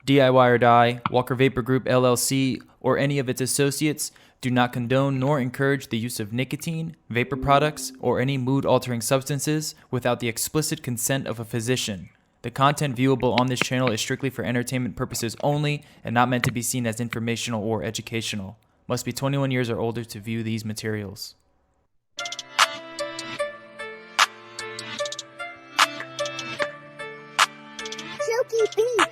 DIY or Die, Walker Vapor Group LLC, or any of its associates do not condone nor encourage the use of nicotine, vapor products, or any mood-altering substances without the explicit consent of a physician. The content viewable on this channel is strictly for entertainment purposes only and not meant to be seen as informational or educational. Must be 21 years or older to view these materials. Silky beat.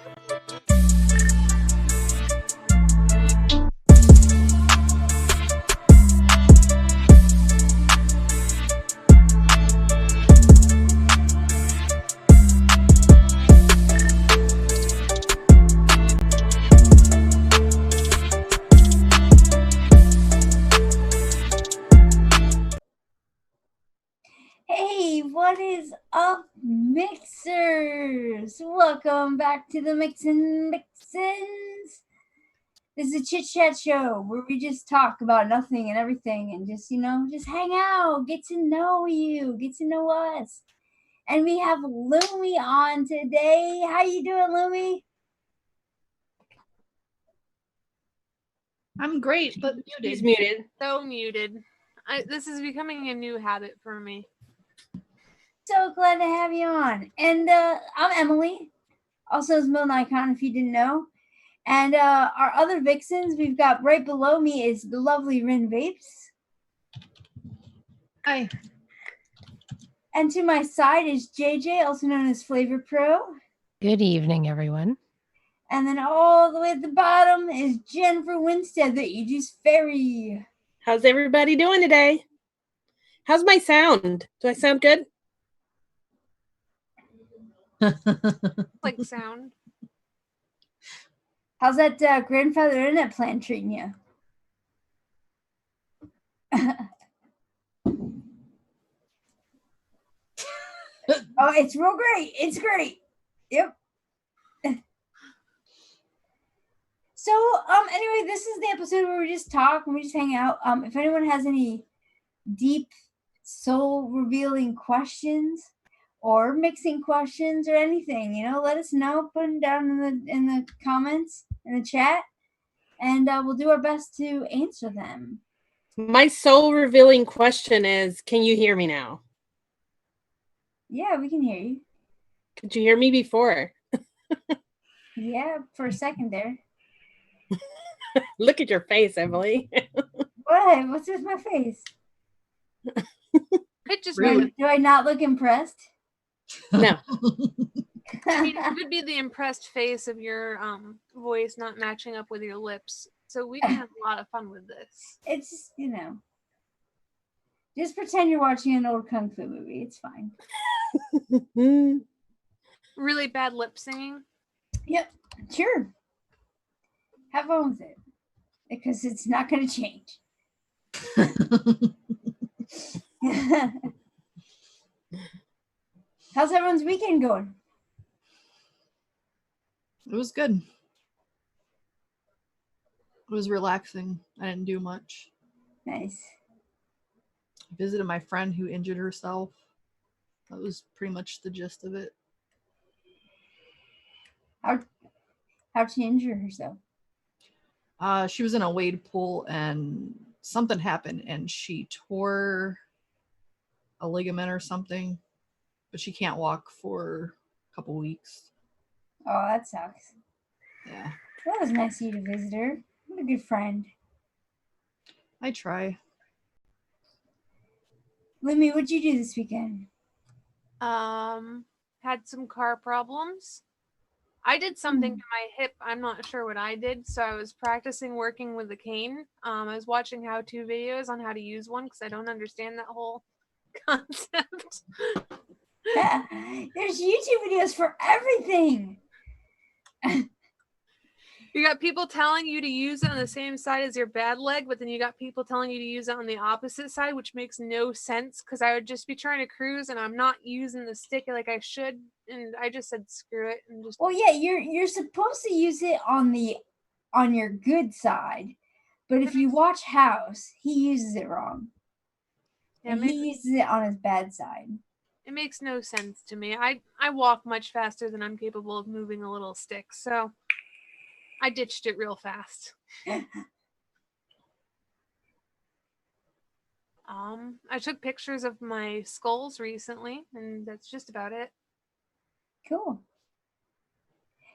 Hey, what is up, mixers? Welcome back to the MIXINVIXENS. This is a chit chat show where we just talk about nothing and everything and just hang out, get to know you, get to know us. And we have Lumi on today. How you doing, Lumi? I'm great, but muted. He's muted. So muted. This is becoming a new habit for me. So glad to have you on. And I'm Emily, also as Milton Icon, if you didn't know. And our other Vixens, we've got right below me is the lovely Rin Vapes. Hi. And to my side is JJ, also known as Flavor Pro. Good evening, everyone. And then all the way at the bottom is Jennifer Winstead, the Aegis Fairy. How's everybody doing today? How's my sound? Do I sound good? Like sound. How's that grandfather internet plan treating you? Oh, it's real great. It's great. Yep. So, anyway, this is the episode where we just talk and we just hang out. If anyone has any deep, soul-revealing questions or mixing questions or anything, let us know. Put them down in the comments, in the chat, and we'll do our best to answer them. My soul-revealing question is, can you hear me now? Yeah, we can hear you. Could you hear me before? Yeah, for a second there. Look at your face, Emily. What? What's with my face? It just Do I not look impressed? No. I mean, it could be the impressed face of your voice not matching up with your lips. So we can have a lot of fun with this. It's just, just pretend you're watching an old kung fu movie. It's fine. Really bad lip singing. Yep, sure. Have fun with it. Because it's not going to change. How's everyone's weekend going? It was good. It was relaxing. I didn't do much. Nice. I visited my friend who injured herself. That was pretty much the gist of it. How'd she injure herself? She was in a wade pool and something happened and she tore a ligament or something, but she can't walk for a couple weeks. Oh, that sucks. Yeah. That was nice of you to visit her. What a good friend. I try. Lumi, what'd you do this weekend? Had some car problems. I did something to my hip. I'm not sure what I did. So I was practicing working with the cane. I was watching how-to videos on how to use one because I don't understand that whole concept. There's YouTube videos for everything. You got people telling you to use it on the same side as your bad leg, but then you got people telling you to use it on the opposite side, which makes no sense because I would just be trying to cruise and I'm not using the stick like I should. And I just said screw it and just. Well, yeah, you're supposed to use it on your good side, but if you watch House, he uses it wrong. Yeah, and he uses it on his bad side. It makes no sense to me. I walk much faster than I'm capable of moving a little stick, so I ditched it real fast. I took pictures of my skulls recently, and that's just about it. Cool.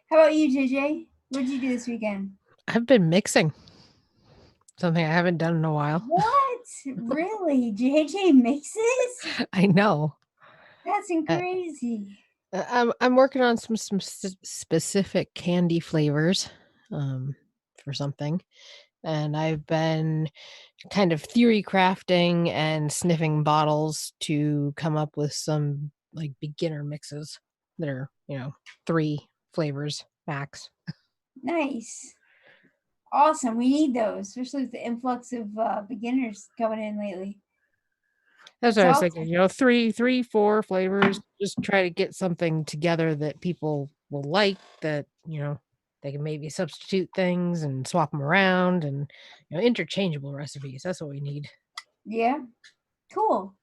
How about you, JJ? What did you do this weekend? I've been mixing. Something I haven't done in a while. What? Really? JJ mixes? I know. That's crazy. I'm working on some specific candy flavors for something. And I've been kind of theory crafting and sniffing bottles to come up with some like beginner mixes that are, 3 flavors max. Nice. Awesome. We need those, especially with the influx of beginners coming in lately. That's what I was Awesome. thinking, 3, 4 flavors. Just try to get something together that people will like, that, they can maybe substitute things and swap them around, and, interchangeable recipes. That's what we need. Yeah. Cool.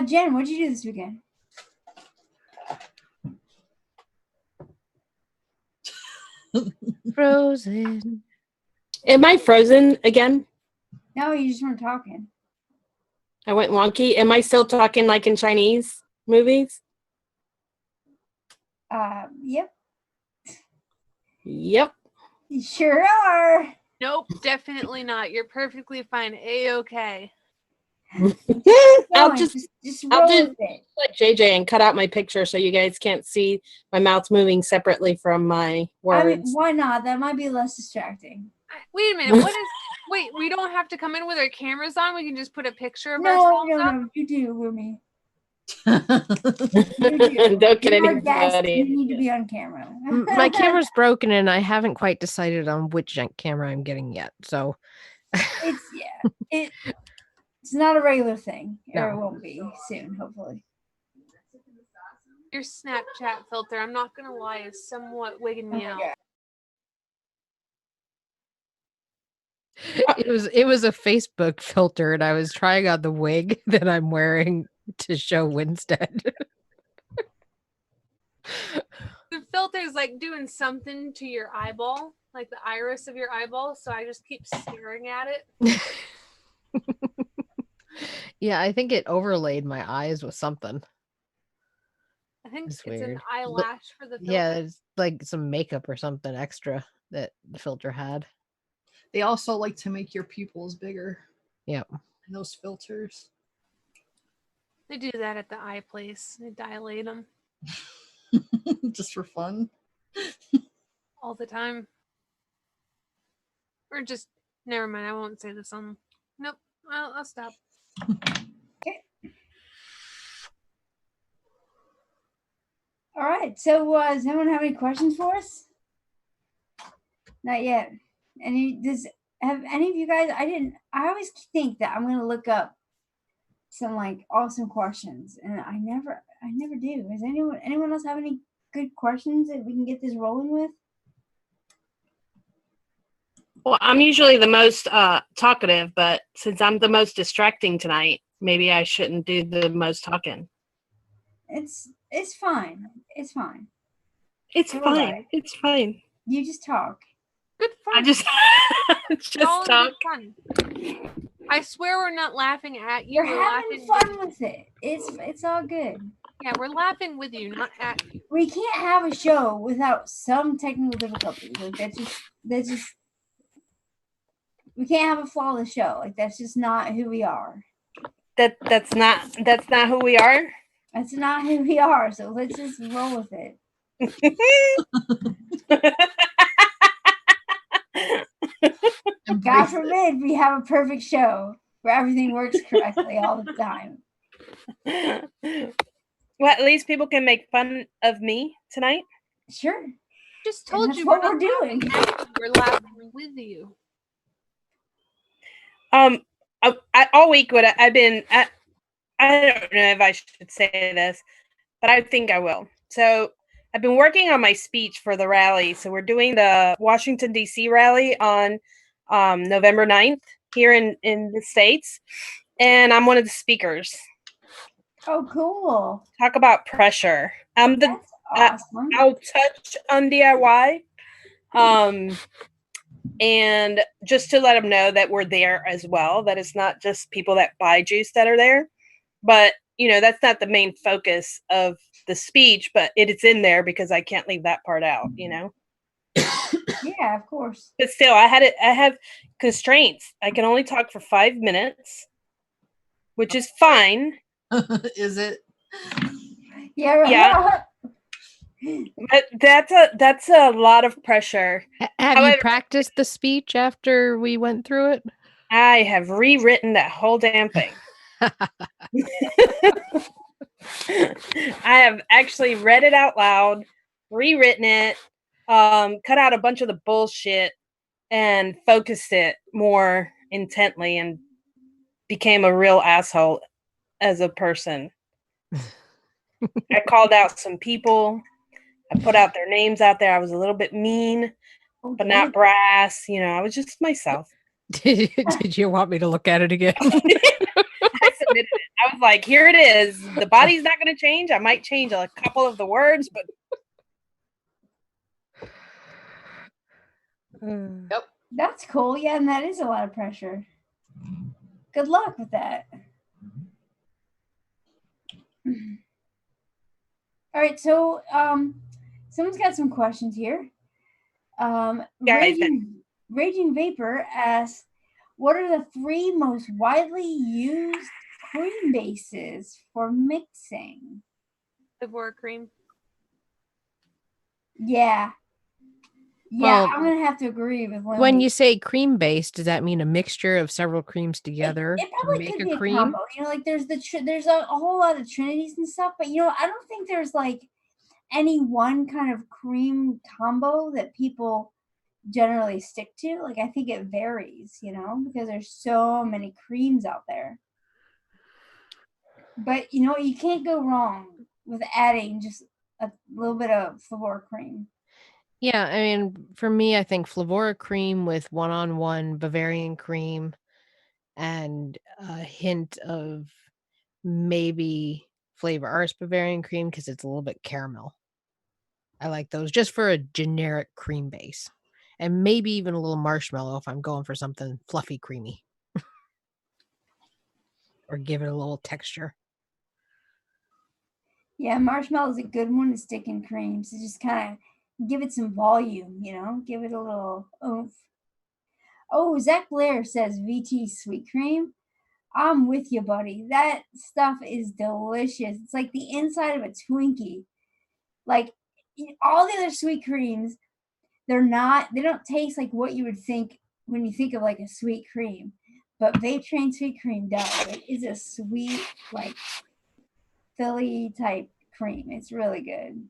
Jen, what did you do this weekend? Frozen. Am I frozen again? No, you just weren't talking. I went wonky. Am I still talking like in Chinese movies? Yep. Yep. You sure are. Nope, definitely not. You're perfectly fine. A-okay. I'll just roll with it. like JJ and cut out my picture so you guys can't see my mouth moving separately from my words. I mean, why not? That might be less distracting. Wait a minute. Wait, we don't have to come in with our cameras on? We can just put a picture of ourselves up? No, you do, Rumi. Don't get anybody. You need to be on camera. My camera's broken and I haven't quite decided on which camera I'm getting yet. So it's not a regular thing. No. Or it won't be soon, hopefully. Your Snapchat filter, I'm not gonna lie, is somewhat wigging me out. It was a Facebook filter, and I was trying on the wig that I'm wearing to show Winstead. The filter's like doing something to your eyeball, like the iris of your eyeball, so I just keep staring at it. Yeah, I think it overlaid my eyes with something. I think it's weird. an eyelash for the filter. Yeah, it's like some makeup or something extra that the filter had. They also like to make your pupils bigger. Yep. And those filters. They do that at the eye place. They dilate them. Just for fun. All the time. Or just, never mind, I won't say this on. Nope, I'll stop. Okay. All right. So, does anyone have any questions for us? Not yet. Have any of you guys? I always think that I'm gonna look up some like awesome questions, and I never do. Does anyone else have any good questions that we can get this rolling with? Well, I'm usually the most talkative, but since I'm the most distracting tonight, maybe I shouldn't do the most talking. It's fine. It's fine. It's Don't fine. worry. It's fine. You just talk. Good fun. I just All in talk. good fun. I swear we're not laughing at you. We're We're having laughing fun with it. It's all good. Yeah, we're laughing with you, not at you. We can't have a show without some technical difficulties. Like that's just we can't have a flawless show. Like that's just not who we are. That's not who we are. That's not who we are. So let's just roll with it. God forbid we have a perfect show where everything works correctly all the time. Well, at least people can make fun of me tonight. Sure. Just told that's you what we're we're not doing. laughing at you, we're laughing with you. All week I've been at, I don't know if I should say this, but I think I will. So I've been working on my speech for the rally. So we're doing the Washington, D.C. rally on November 9th here in the States. And I'm one of the speakers. Oh, cool. Talk about pressure. That's awesome. I'll touch on DIY, And just to let them know that we're there as well, that it's not just people that buy juice that are there, but that's not the main focus of the speech, but it's in there because I can't leave that part out. Yeah, of course. But still, I have constraints. I can only talk for 5 minutes, which is fine. Is it? Yeah, right. Yeah. But that's a lot of pressure. Have you practiced the speech after we went through it? I have rewritten that whole damn thing. I have actually read it out loud, rewritten it, cut out a bunch of the bullshit, and focused it more intently, and became a real asshole as a person. I called out some people. I put out their names out there. I was a little bit mean, but not brass. I was just myself. Did you want me to look at it again? I submitted it. I was like, here it is. The body's not going to change. I might change a couple of the words, but. Yep. That's cool. Yeah, and that is a lot of pressure. Good luck with that. All right, so someone's got some questions here. Raging Vapor asks, what are the 3 most widely used cream bases for mixing? Flavour cream. Yeah. Yeah, I'm going to have to agree with Lily. When you say cream based, does that mean a mixture of several creams together it probably to make could be a cream? combo. Like there's a whole lot of trinities and stuff, but I don't think there's like any one kind of cream combo that people generally stick to. Like I think it varies, because there's so many creams out there. But you can't go wrong with adding just a little bit of Flavour cream. Yeah, I mean, for me, I think Flavour cream with 1-on-1 Bavarian cream and a hint of maybe Flavor Arts Bavarian cream because it's a little bit caramel. I like those just for a generic cream base. And maybe even a little marshmallow if I'm going for something fluffy, creamy. Or give it a little texture. Yeah, marshmallow is a good one to stick in creams. To just kind of give it some volume, give it a little oomph. Oh, Zach Blair says VT sweet cream. I'm with you, buddy. That stuff is delicious. It's like the inside of a Twinkie. Like all the other sweet creams, they don't taste like what you would think when you think of like a sweet cream. But Vape Train sweet cream does. It is a sweet, like Philly type cream. It's really good.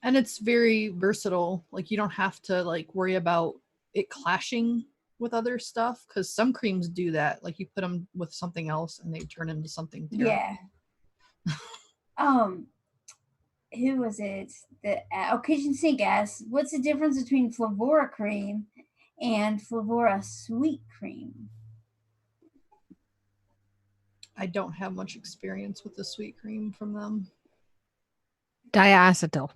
And it's very versatile. Like you don't have to like worry about it clashing with other stuff because some creams do that. Like you put them with something else and they turn into something terrible. Yeah. Who was it? Kitchen Sink asks, what's the difference between Flavora cream and Flavora sweet cream? I don't have much experience with the sweet cream from them. Diacetyl.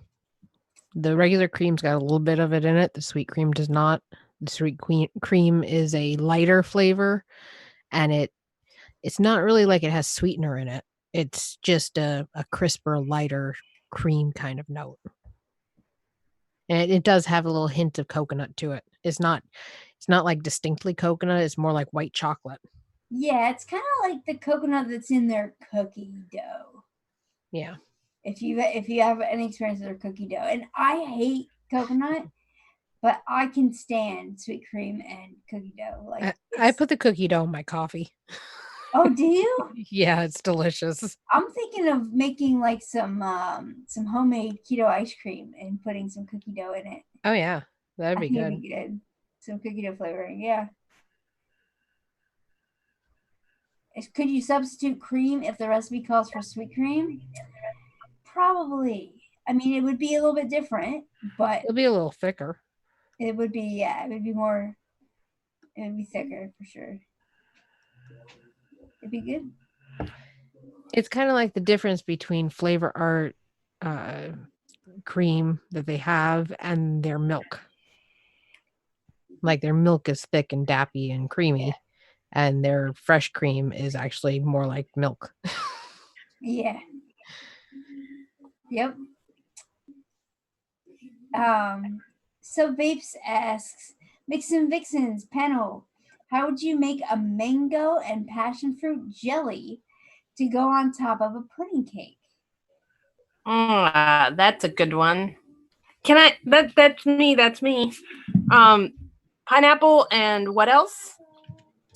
The regular cream's got a little bit of it in it. The sweet cream does not. The sweet cream is a lighter flavor, and it's not really like it has sweetener in it. It's just a crisper, lighter cream kind of note. And it does have a little hint of coconut to it. It's not like distinctly coconut. It's more like white chocolate. Yeah, it's kind of like the coconut that's in their cookie dough. Yeah. If you have any experience with their cookie dough. And I hate coconut, but I can stand sweet cream and cookie dough. Like I put the cookie dough in my coffee. Oh, do you? Yeah, it's delicious. I'm thinking of making like some homemade keto ice cream and putting some cookie dough in it. Oh yeah, that'd be good. It'd be good. Some cookie dough flavoring, yeah. Could you substitute cream if the recipe calls for sweet cream? Probably. I mean, it would be a little bit different, but it'll be a little thicker. It would be, yeah. It would be more. It would be thicker for sure. It'd be good. It's kind of like the difference between Flavor Art cream that they have and their milk. Like their milk is thick and dappy and creamy, and their fresh cream is actually more like milk. Yeah. Yep. So Vapes asks, Mixin Vixens panel, how would you make a mango and passion fruit jelly to go on top of a pudding cake? That's a good one. Can I? That's me. That's me. Pineapple and what else?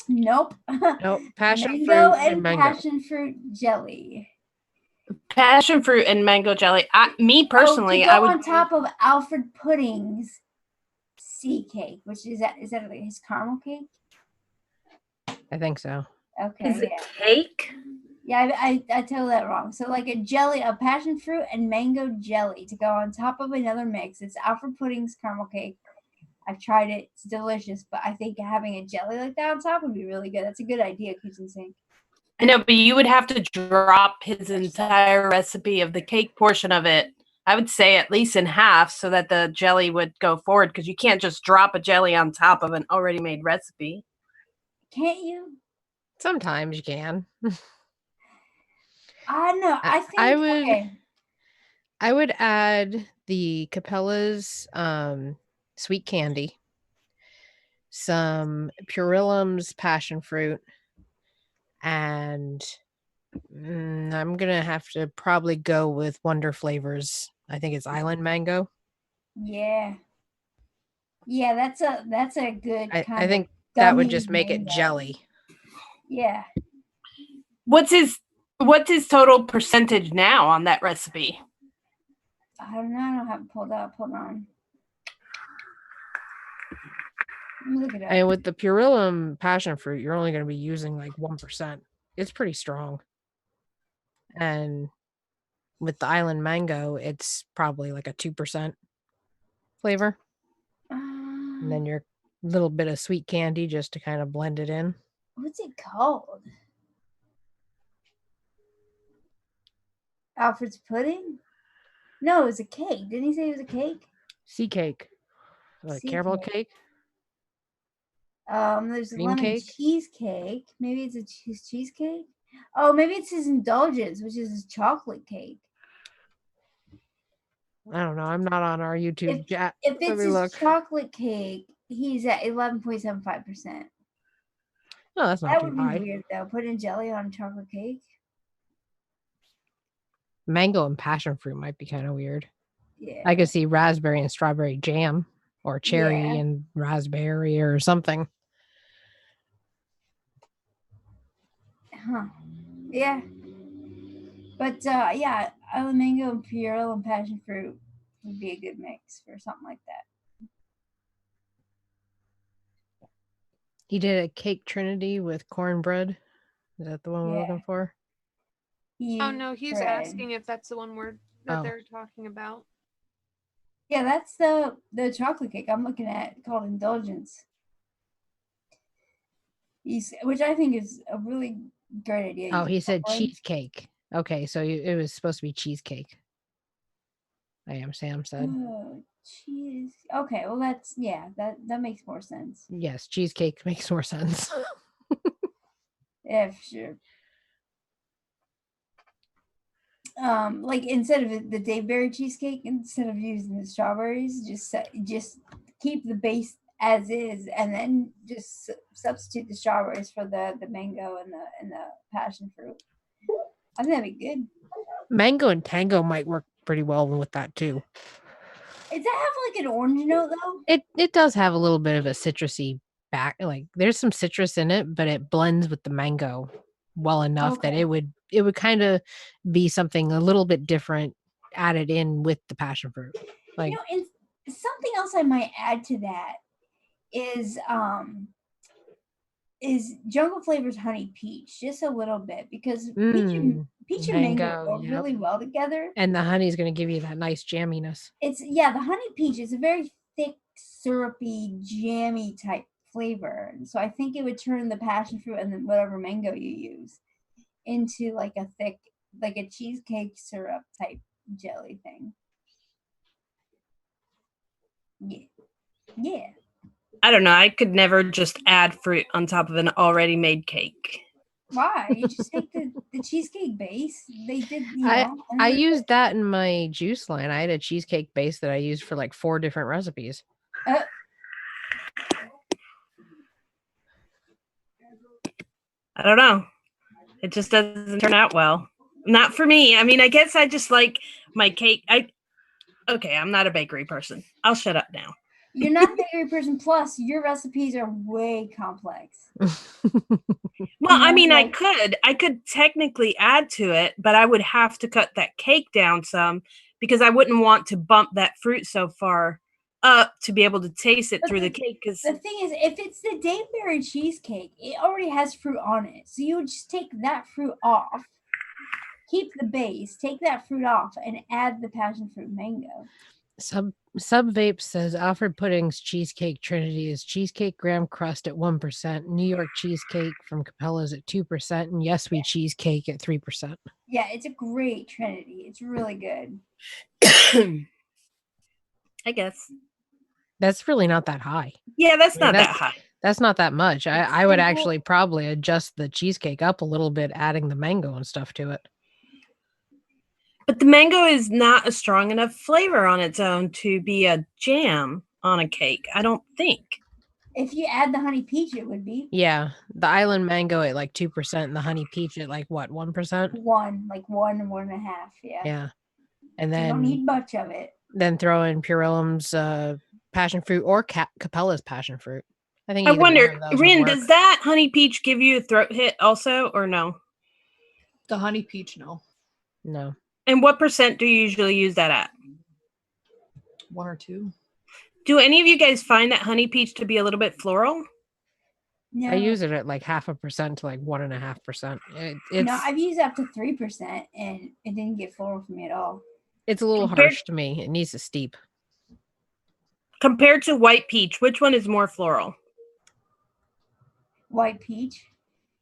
Nope. Nope. Passion Mango fruit and mango. passion fruit jelly. Passion fruit and mango jelly. Me personally, to go I would. on top of Alfred Pudding's sea cake, which is that like his caramel cake? I think so. Okay. Is it cake? Yeah, I told that wrong. So like a jelly, a passion fruit and mango jelly to go on top of another mix. It's Alfred Pudding's caramel cake. I've tried it. It's delicious, but I think having a jelly like that on top would be really good. That's a good idea, Kitchen Sink. I know, but you would have to drop his entire recipe of the cake portion of it. I would say at least in half so that the jelly would go forward, because you can't just drop a jelly on top of an already made recipe. Can't you? Sometimes you can. I know. I think I would okay. I would add the Capella's sweet candy, some Purillum's passion fruit, and I'm gonna have to probably go with Wonder Flavors. I think it's Island Mango. Yeah. Yeah, that's a good kind I think of that would gummy just make it mango. jelly. Yeah. What's his total percentage now on that recipe? I don't know. I don't have it pulled up. Hold on. Let me look it up. And with the Purillum passion fruit, you're only going to be using like 1%. It's pretty strong. And with the Island Mango, it's probably like a 2% flavor. And then your little bit of sweet candy just to kind of blend it in. What's it called? Alfred's pudding? No, it was a cake. Didn't he say it was a cake? Sea cake. Like Sea caramel cake. cake. There's Cream lemon cake? cheesecake. Maybe it's his cheesecake. Oh, maybe it's his indulgence, which is his chocolate cake. I don't know. I'm not on our YouTube chat. If Let it's me his look. chocolate cake, he's at 11.75%. Oh, that's not That too would be high. weird though. Putting jelly on chocolate cake. Mango and passion fruit might be kind of weird. Yeah. I could see raspberry and strawberry jam, or cherry and raspberry or something. Huh. Yeah. But yeah, Island mango and Purell and passion fruit would be a good mix for something like that. He did a cake trinity with cornbread. Is that the one we're looking for? Oh no, he's asking if that's the one that they're talking about. Yeah, that's the chocolate cake I'm looking at called Indulgence. Which I think is a really great idea. Oh, he said cheesecake. Okay, so it was supposed to be cheesecake. Sam said. Oh, cheese. Okay, well that makes more sense. Yes, cheesecake makes more sense. Yeah, for sure. Like instead of the Daveberry cheesecake, instead of using the strawberries, just keep the base as is, and then just substitute the strawberries for the mango and the passion fruit. I think that'd be good. Mango and tango might work pretty well with that too. Does that have like an orange note though? It does have a little bit of a citrusy back. Like there's some citrus in it, but it blends with the mango well enough that it would kind of be something a little bit different added in with the passion fruit. Like, and something else I might add to that is Jungle Flavors honey peach, just a little bit, because peach and mango go really well together. And the honey is going to give you that nice jamminess. The honey peach is a very thick, syrupy, jammy type flavor. And so I think it would turn the passion fruit and then whatever mango you use into like a thick, like a cheesecake syrup type jelly thing. Yeah. Yeah. I don't know. I could never just add fruit on top of an already made cake. Why? You just take the cheesecake base. They did, I and they're used that in my juice line. I had a cheesecake base that I used for like 4 different recipes. good. I don't know. It just doesn't turn out well. Not for me. I mean, I guess I just like my cake. Okay, I'm not a bakery person. I'll shut up now. You're not a bakery person. Plus, your recipes are way complex. Well, I know, mean, like- I could technically add to it, but I would have to cut that cake down some because I wouldn't want to bump that fruit so far up to be able to taste it But through the cake. Because The thing is, if it's the Daveberry cheesecake, it already has fruit on it. So you would just take that fruit off, keep the base, take that fruit off, and add the passion fruit mango. Sub Vape says Alfred Pudding's cheesecake trinity is cheesecake graham crust at 1%, New York cheesecake from Capella's at 2%, and Yes We cheesecake at 3%. Yeah, it's a great trinity. It's really good. I guess. That's really not that high. Yeah, that's I mean, not that high. That's not that much. It's I would simple. actually probably adjust the cheesecake up a little bit, adding the mango and stuff to it. But the mango is not a strong enough flavor on its own to be a jam on a cake, I don't think. If you add the honey peach, it would be Yeah, the island mango at like 2%, and the honey peach at like what, 1%? one and 1.5. Yeah. Yeah, and So you don't then need much of it. throw in Purellum's passion fruit or Capella's passion fruit. I think I either one wonder, of those would Rin, work. does that honey peach give you a throat hit also, or no? The honey peach, no. No. And what percent do you usually use that at? 1 or 2. Do any of you guys find that honey peach to be a little bit floral? No, I use it at like 0.5% to like 1.5%. It's no, I've used up to 3%, and it didn't get floral for me at all. it's a little Compared- harsh to me. It needs to steep. Compared to white peach, which one is more floral? White peach.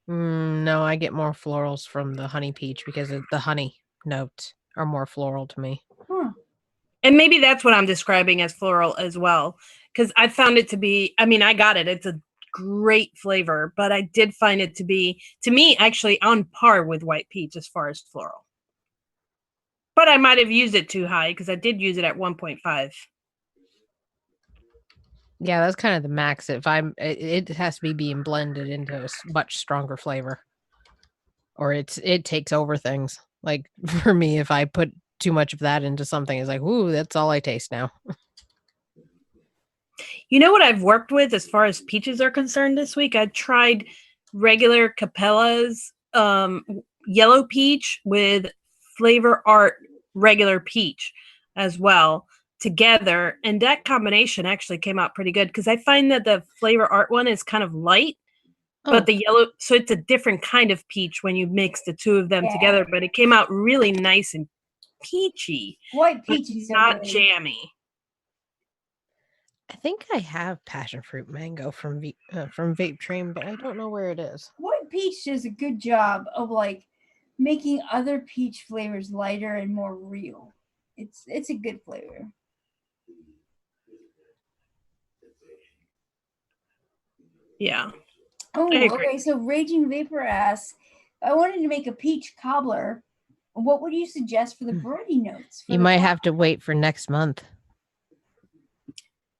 No, I get more florals from the honey peach because the honey notes are more floral to me. Huh. And maybe that's what I'm describing as floral as well. Because I found it to be, I mean, I got it. It's a great flavor, but I did find it to be, to me, actually on par with white peach as far as floral. But I might have used it too high because I did use it at 1.5. Yeah, that's kind of the max. It has to be being blended into a much stronger flavor, or it takes over things. Like for me, if I put too much of that into something, it's like, ooh, that's all I taste now. You know what I've worked with as far as peaches are concerned this week? I tried regular Capella's yellow peach with Flavor Art regular peach as well together. And that combination actually came out pretty good because I find that the Flavor Art one is kind of light, but the yellow, so it's a different kind of peach when you mix the two of them together, but it came out really nice and peachy. White peach is so not good. jammy. I think I have passion fruit mango from Vape Train, but I don't know where it is. White peach does a good job of like making other peach flavors lighter and more real. It's a good flavor. Yeah. Oh, I agree. okay. So Raging Vapor asks, I wanted to make a peach cobbler. What would you suggest for the birdie notes? You might have to wait for next month.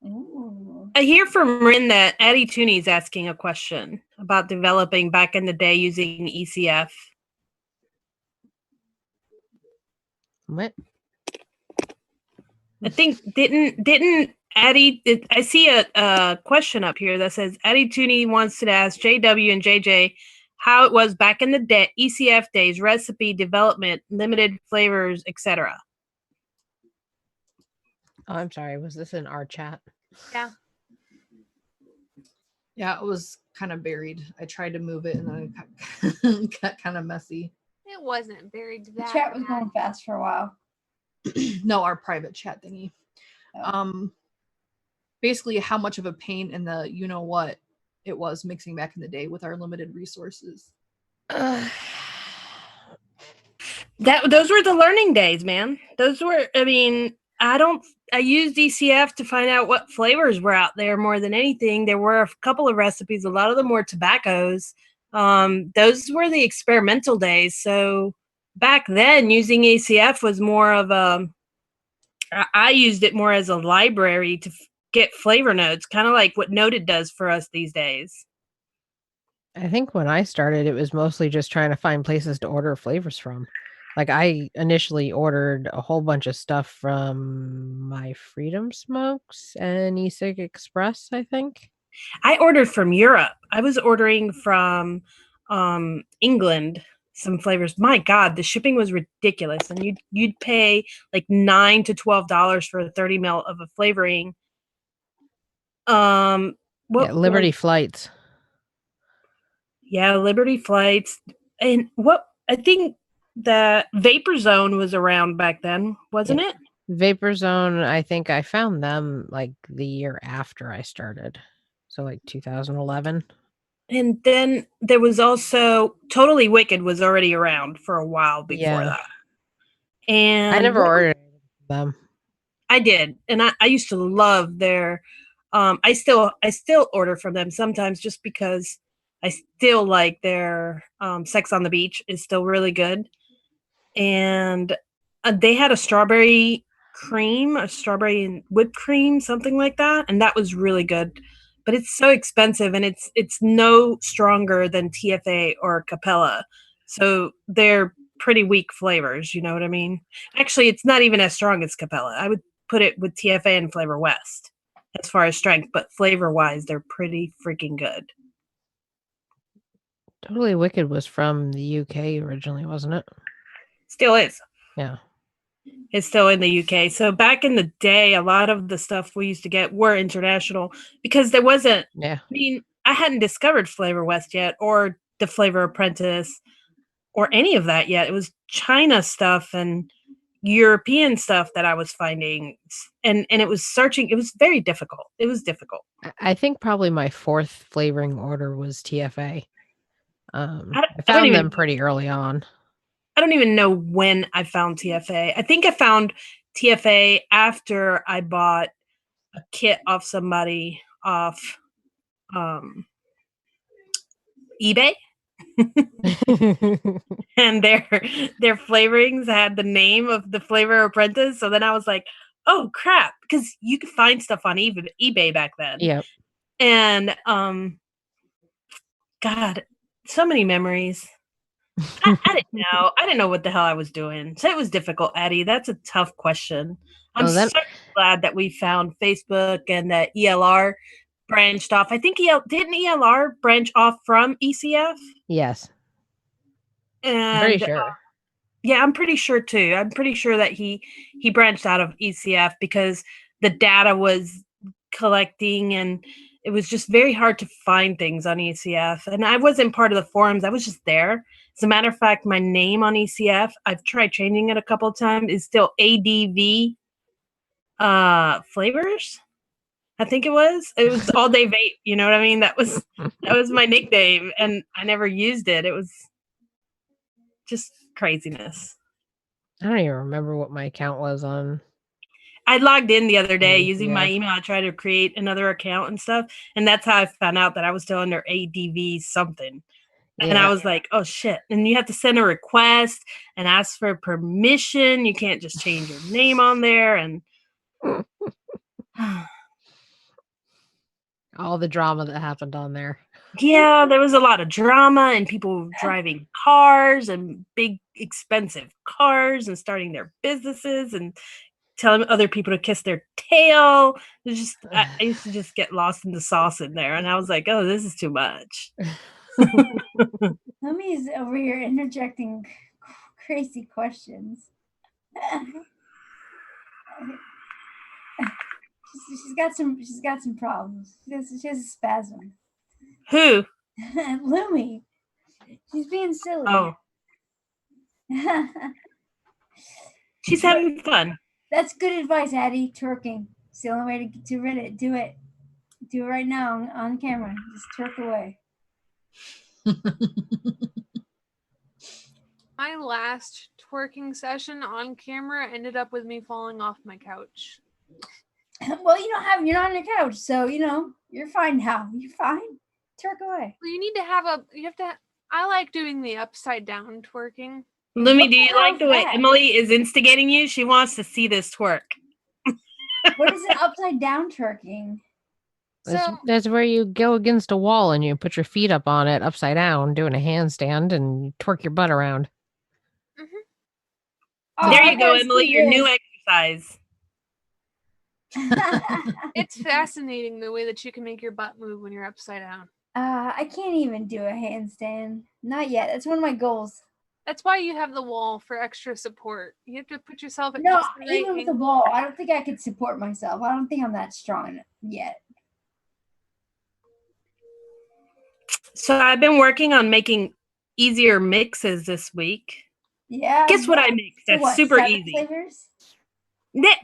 Ooh. I hear from Rin that Addie Tooney's asking a question about developing back in the day using ECF. What? I think didn't Addie? I see a question up here that says Addie Tooney wants to ask JW and JJ how it was back in the day, ECF days, recipe development, limited flavors, etc. Oh, I'm sorry. Was this in our chat? Yeah. Yeah, it was kind of buried. I tried to move it and then it got kind of messy. It wasn't buried The that chat was bad. going fast for a while. No, our private chat thingy. Oh. Basically how much of a pain in the you know what it was mixing back in the day with our limited resources. Those were the learning days, man. Those were, I mean, I used ECF to find out what flavors were out there more than anything. There were a couple of recipes. A lot of them were tobaccos. Those were the experimental days. So back then, using ECF was more of I used it more as a library to get flavor notes, kind of like what Noted does for us these days. I think when I started, it was mostly just trying to find places to order flavors from. Like I initially ordered a whole bunch of stuff from My Freedom Smokes and E-cig Express, I think. I ordered from Europe. I was ordering from England some flavors. My God, the shipping was ridiculous, and you'd pay like $9 to $12 for a 30 ml of a flavoring. Yeah, What Liberty Flights. Yeah, Liberty Flights, and what I think the Vapor Zone was around back then, wasn't it? Vapor Zone, I think I found them like the year after I started. So like 2011. And then there was also Totally Wicked was already around for a while before Yeah. that. And I never ordered them. I did, and I used to love their. I still order from them sometimes just because I still like their Sex on the Beach is still really good, and they had a strawberry cream, a strawberry and whipped cream, something like that, and that was really good. But it's so expensive, and it's no stronger than TFA or Capella, so they're pretty weak flavors. You know what I mean? Actually, it's not even as strong as Capella. I would put it with TFA and Flavor West as far as strength, but flavor wise, they're pretty freaking good. Totally Wicked was from the UK originally, wasn't it? Still is. Yeah. It's still in the UK. So back in the day, a lot of the stuff we used to get were international because there wasn't. Yeah. I mean, I hadn't discovered Flavor West yet, or the Flavor Apprentice, or any of that yet. It was China stuff and European stuff that I was finding, and it was searching. It was very difficult. It was difficult. I think probably my fourth flavoring order was TFA. I I found them pretty early on. I don't even know when I found TFA. I think I found TFA after I bought a kit off somebody off eBay. And their flavorings had the name of the Flavor Apprentice. So then I was like, oh crap, because you could find stuff on eBay back then. Yep. And God, so many memories. I didn't know. I didn't know what the hell I was doing. So it was difficult, Addie. That's a tough question. I'm so glad that we found Facebook and that ELR branched off. I think didn't ELR branch off from ECF? Yes. And I'm pretty sure. Yeah, I'm pretty sure too. I'm pretty sure that he branched out of ECF because the data was collecting and it was just very hard to find things on ECF. And I wasn't part of the forums. I was just there. As a matter of fact, my name on ECF, I've tried changing it a couple of times, is still ADV Flavors. I think it was All Day Vape. You know what I mean? That was my nickname, and I never used it. It was just craziness. I don't even remember what my account was on. I logged in the other day using my email. I tried to create another account and stuff, and that's how I found out that I was still under ADV something. And I was like, oh shit. And you have to send a request and ask for permission. You can't just change your name on there. And all the drama that happened on there. Yeah, there was a lot of drama and people driving cars and big expensive cars and starting their businesses and telling other people to kiss their tail. It was just I used to just get lost in the sauce in there, and I was like, oh, this is too much. Mummy's over here interjecting crazy questions. She's got some problems. She has a spasm. Who? Lumi. She's being silly. Oh. She's having fun. That's good advice, Addie. Twerking. It's the only way to get rid of it. Do it. Do it right now on camera. Just twerk away. My last twerking session on camera ended up with me falling off my couch. Well, you're not on your couch, so you're fine now. You're fine. Twerk away. Well, I like doing the upside down twerking. Lumi, What do you the hell like is the way that? Emily is instigating you? She wants to see this twerk. What is an upside down twerking? That's where you go against a wall and you put your feet up on it upside down, doing a handstand, and you twerk your butt around. Oh, There I you go, gotta Emily, see your new this. exercise. It's fascinating the way that you can make your butt move when you're upside down. I can't even do a handstand. Not yet. That's one of my goals. That's why you have the wall for extra support. You have to put yourself at No, just the right even with the angle. wall, I don't think I could support myself. I don't think I'm that strong yet. So I've been working on making easier mixes this week. Yeah. Guess what I mixed? So That's what, super 7 easy. flavors?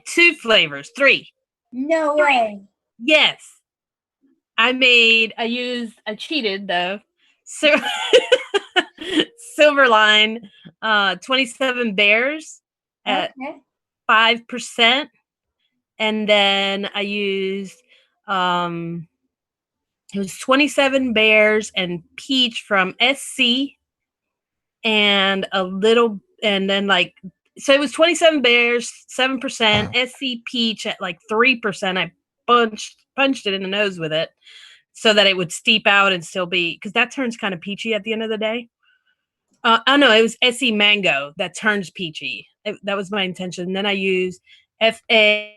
2 flavors, 3. No way. Yes. I cheated though. So Silverline, 27 bears at Okay. 5%. And then I used it was 27 bears and peach from SC and so it was 27 bears, 7%, SC peach at like 3%. I punched it in the nose with it so that it would steep out and still be, because that turns kind of peachy at the end of the day. Oh no, it was SC mango that turns peachy. That was my intention. And then I used FA.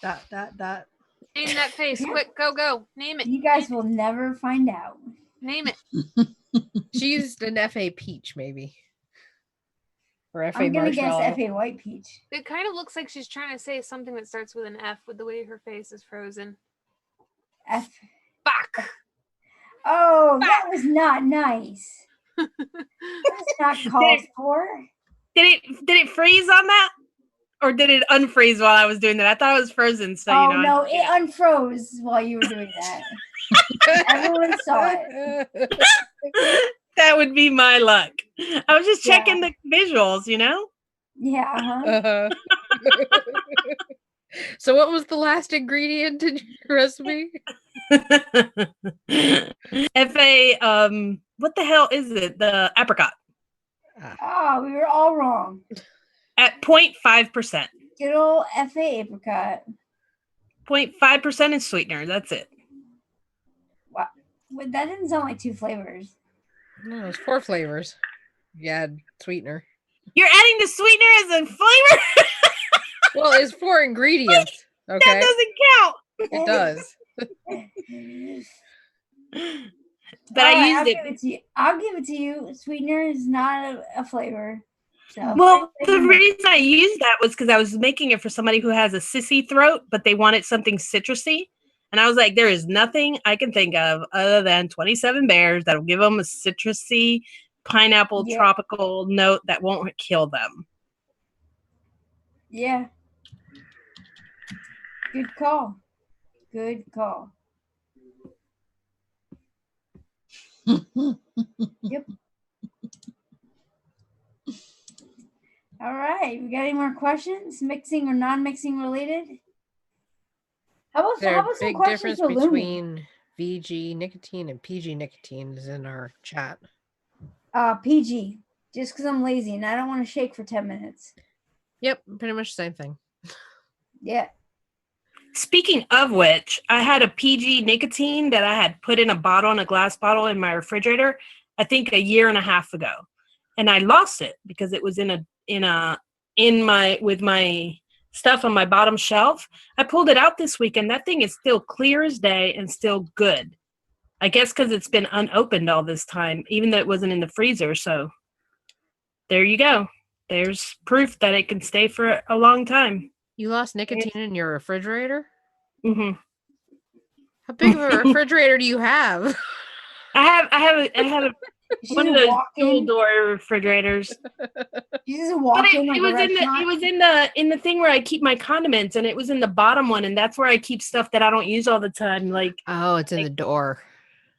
That. Name that face. Quick, go. Name it. You guys will never find out. Name it. She used an FA peach, maybe. Or FA I'm gonna marshmallow. guess FA white peach. It kind of looks like she's trying to say something that starts with an F with the way her face is frozen. F. Fuck. Oh, that was not nice. That's not called for. Did it freeze on that? Or did it unfreeze while I was doing that? I thought it was frozen, so No, it unfroze while you were doing that. Everyone saw it. That would be my luck. I was just checking the visuals, Yeah. Uh-huh. So what was the last ingredient in your recipe? FA, what the hell is it? The apricot. Oh, we were all wrong. At 0.5%. Good old FA apricot. 0.5% is sweetener. That's it. Wow. Wait, that didn't sound like 2 flavors. No, it's 4 flavors. You add sweetener. You're adding the sweetener as a flavor? Well, it's 4 ingredients. Okay. That doesn't count. It does. But I used it. I'll give it to you. Sweetener is not a flavor. So. Well, the reason I used that was because I was making it for somebody who has a sissy throat, but they wanted something citrusy. And I was like, there is nothing I can think of other than 27 bears that'll give them a citrusy, pineapple, tropical note that won't kill them. Yeah. Good call. Good call. Yep. All right. We got any more questions? Mixing or non-mixing related? How about some big questions difference for Lumi? between VG nicotine and PG nicotine is in our chat. PG. Just because I'm lazy and I don't want to shake for 10 minutes. Yep, pretty much the same thing. Yeah. Speaking of which, I had a PG nicotine that I had put in a glass bottle in my refrigerator, I think 1.5 years ago. And I lost it because it was with my stuff on my bottom shelf. I pulled it out this week and that thing is still clear as day and still good. I guess because it's been unopened all this time, even though it wasn't in the freezer. So there you go. There's proof that it can stay for a long time. You lost nicotine in your refrigerator? Mm-hmm. How big of a refrigerator do you have? I have one of those dual door refrigerators. You just walk in like it was in the thing where I keep my condiments, and it was in the bottom one, and that's where I keep stuff that I don't use all the time. Like it's in the door.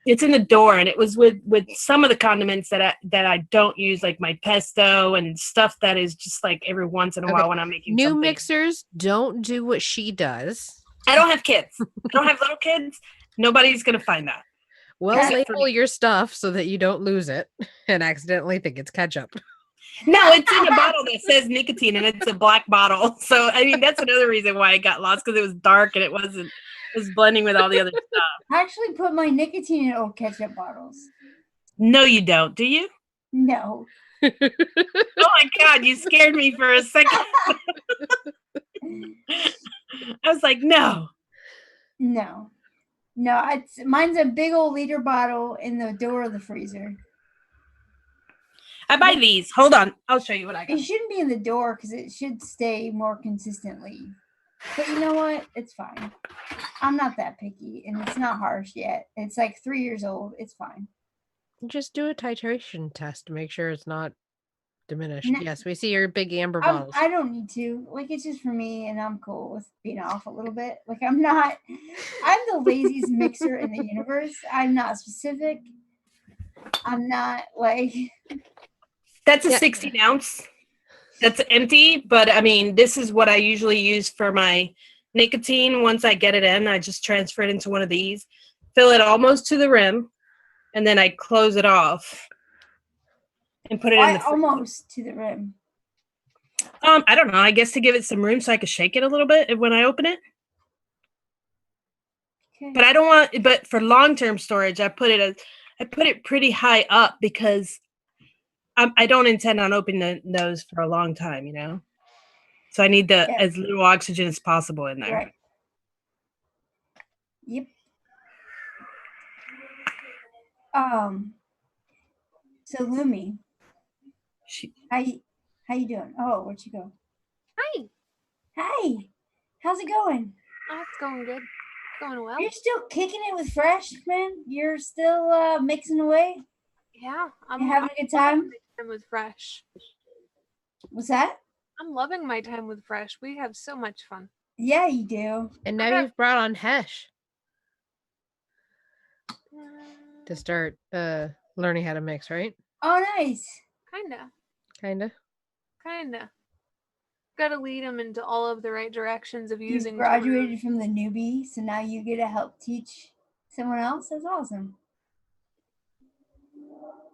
It's in the door, and it was with some of the condiments that I don't use, like my pesto and stuff that is just like every once in a Okay. while when I'm making New something. mixers don't do what she does. I don't have kids. I don't have little kids. Nobody's gonna find that. Well, Except for label me. your stuff so that you don't lose it and accidentally think it's ketchup. No, it's in a bottle that says nicotine, and it's a black bottle. So I mean, that's another reason why I got lost, because it was dark and it was blending with all the other stuff. I actually put my nicotine in old ketchup bottles. No, you don't. Do you? No. Oh my God, you scared me for a second. I was like, no. No. No, mine's a big old liter bottle in the door of the freezer. I buy these. Hold on. I'll show you what I It got. shouldn't be in the door because it should stay more consistently. But you know what? It's fine. I'm not that picky, and it's not harsh yet. It's like 3 years old. It's fine. Just do a titration test to make sure it's not diminished. No. Yes, we see your big amber bottles. I don't need to. Like, it's just for me, and I'm cool with being off a little bit. Like, I'm the laziest mixer in the universe. I'm not specific. I'm not like... That's a 16 ounce. That's empty, but I mean, this is what I usually use for my nicotine. Once I get it in, I just transfer it into one of these, fill it almost to the rim, and then I close it off and put it in the freezer. Almost to the rim? I don't know. I guess to give it some room so I could shake it a little bit when I open it. Okay. But I don't want. But for long-term storage, I put it pretty high up because I don't intend on opening those for a long time, you know. So I need as little oxygen as possible in there. Right. Yep. So Lumi, how you doing? Oh, where'd you go? Hi. Hi. How's it going? Oh, it's going good. Going well. You're still kicking it with Fresh, man? You're still mixing away? Yeah. You having a good time? My time with Fresh. What's that? I'm loving my time with Fresh. We have so much fun. Yeah, you do. And now you've brought on Hesh to start learning how to mix, right? Oh, nice. Kinda. Gotta lead them into all of the right directions of using. You graduated from the newbie, so now you get to help teach someone else. That's awesome.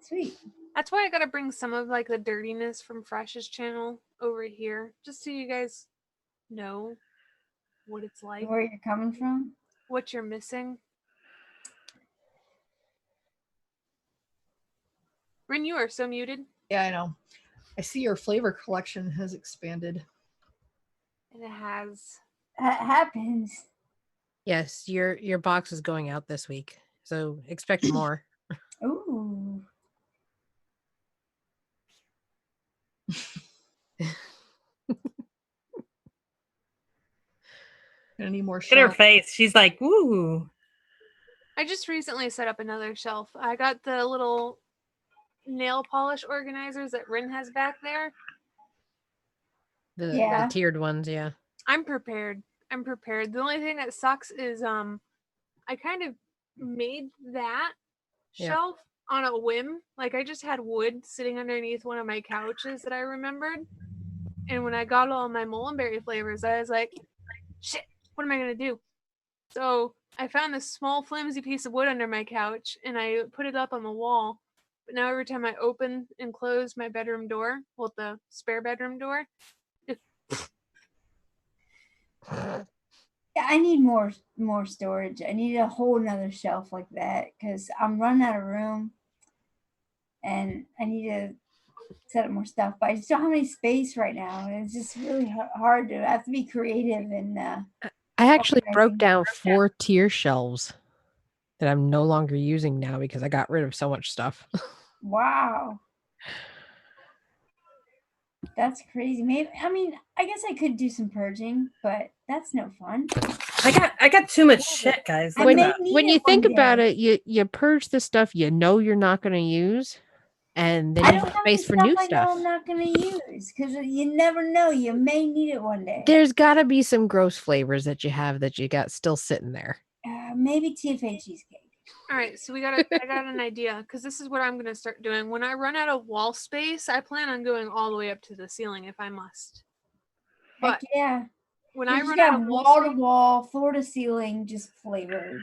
Sweet. That's why I gotta bring some of like the dirtiness from Fresh's channel over here, just so you guys know what it's like, Where you're coming from, what you're missing. Rin, you are so muted. Yeah, I know. I see your flavor collection has expanded. And it has. That happens. Yes, your box is going out this week, so expect more. Ooh. Gonna need more Look at her shelf. face. She's like, "Woo." I just recently set up another shelf. I got the little nail polish organizers that Rin has back there. The tiered ones, yeah. I'm prepared. The only thing that sucks is I kind of made that shelf on a whim. Like, I just had wood sitting underneath one of my couches that I remembered. And when I got all my mullenberry flavors, I was like, shit, what am I going to do? So I found this small flimsy piece of wood under my couch and I put it up on the wall. But now every time I open and close my bedroom door, well, the spare bedroom door, Yeah, I need more storage. I need a whole nother shelf like that because I'm running out of room and I need to set up more stuff. But I just don't have any space right now. And it's just really hard to I have to be creative and I actually broke down 4 tier shelves that I'm no longer using now because I got rid of so much stuff. Wow. That's crazy. Maybe I guess I could do some purging, but that's no fun. I got too much shit, guys. When you think about it, you purge the stuff you know you're not going to use, and then you have space for new stuff. I know I'm not going to use because you never know. You may need it one day. There's got to be some gross flavors that you have that you got still sitting there. Maybe TFA cheesecake. All right, so I got an idea because this is what I'm gonna start doing. When I run out of wall space, I plan on going all the way up to the ceiling if I must. Heck But yeah. when You I just run out got of wall to space, wall, floor to ceiling, just flavors.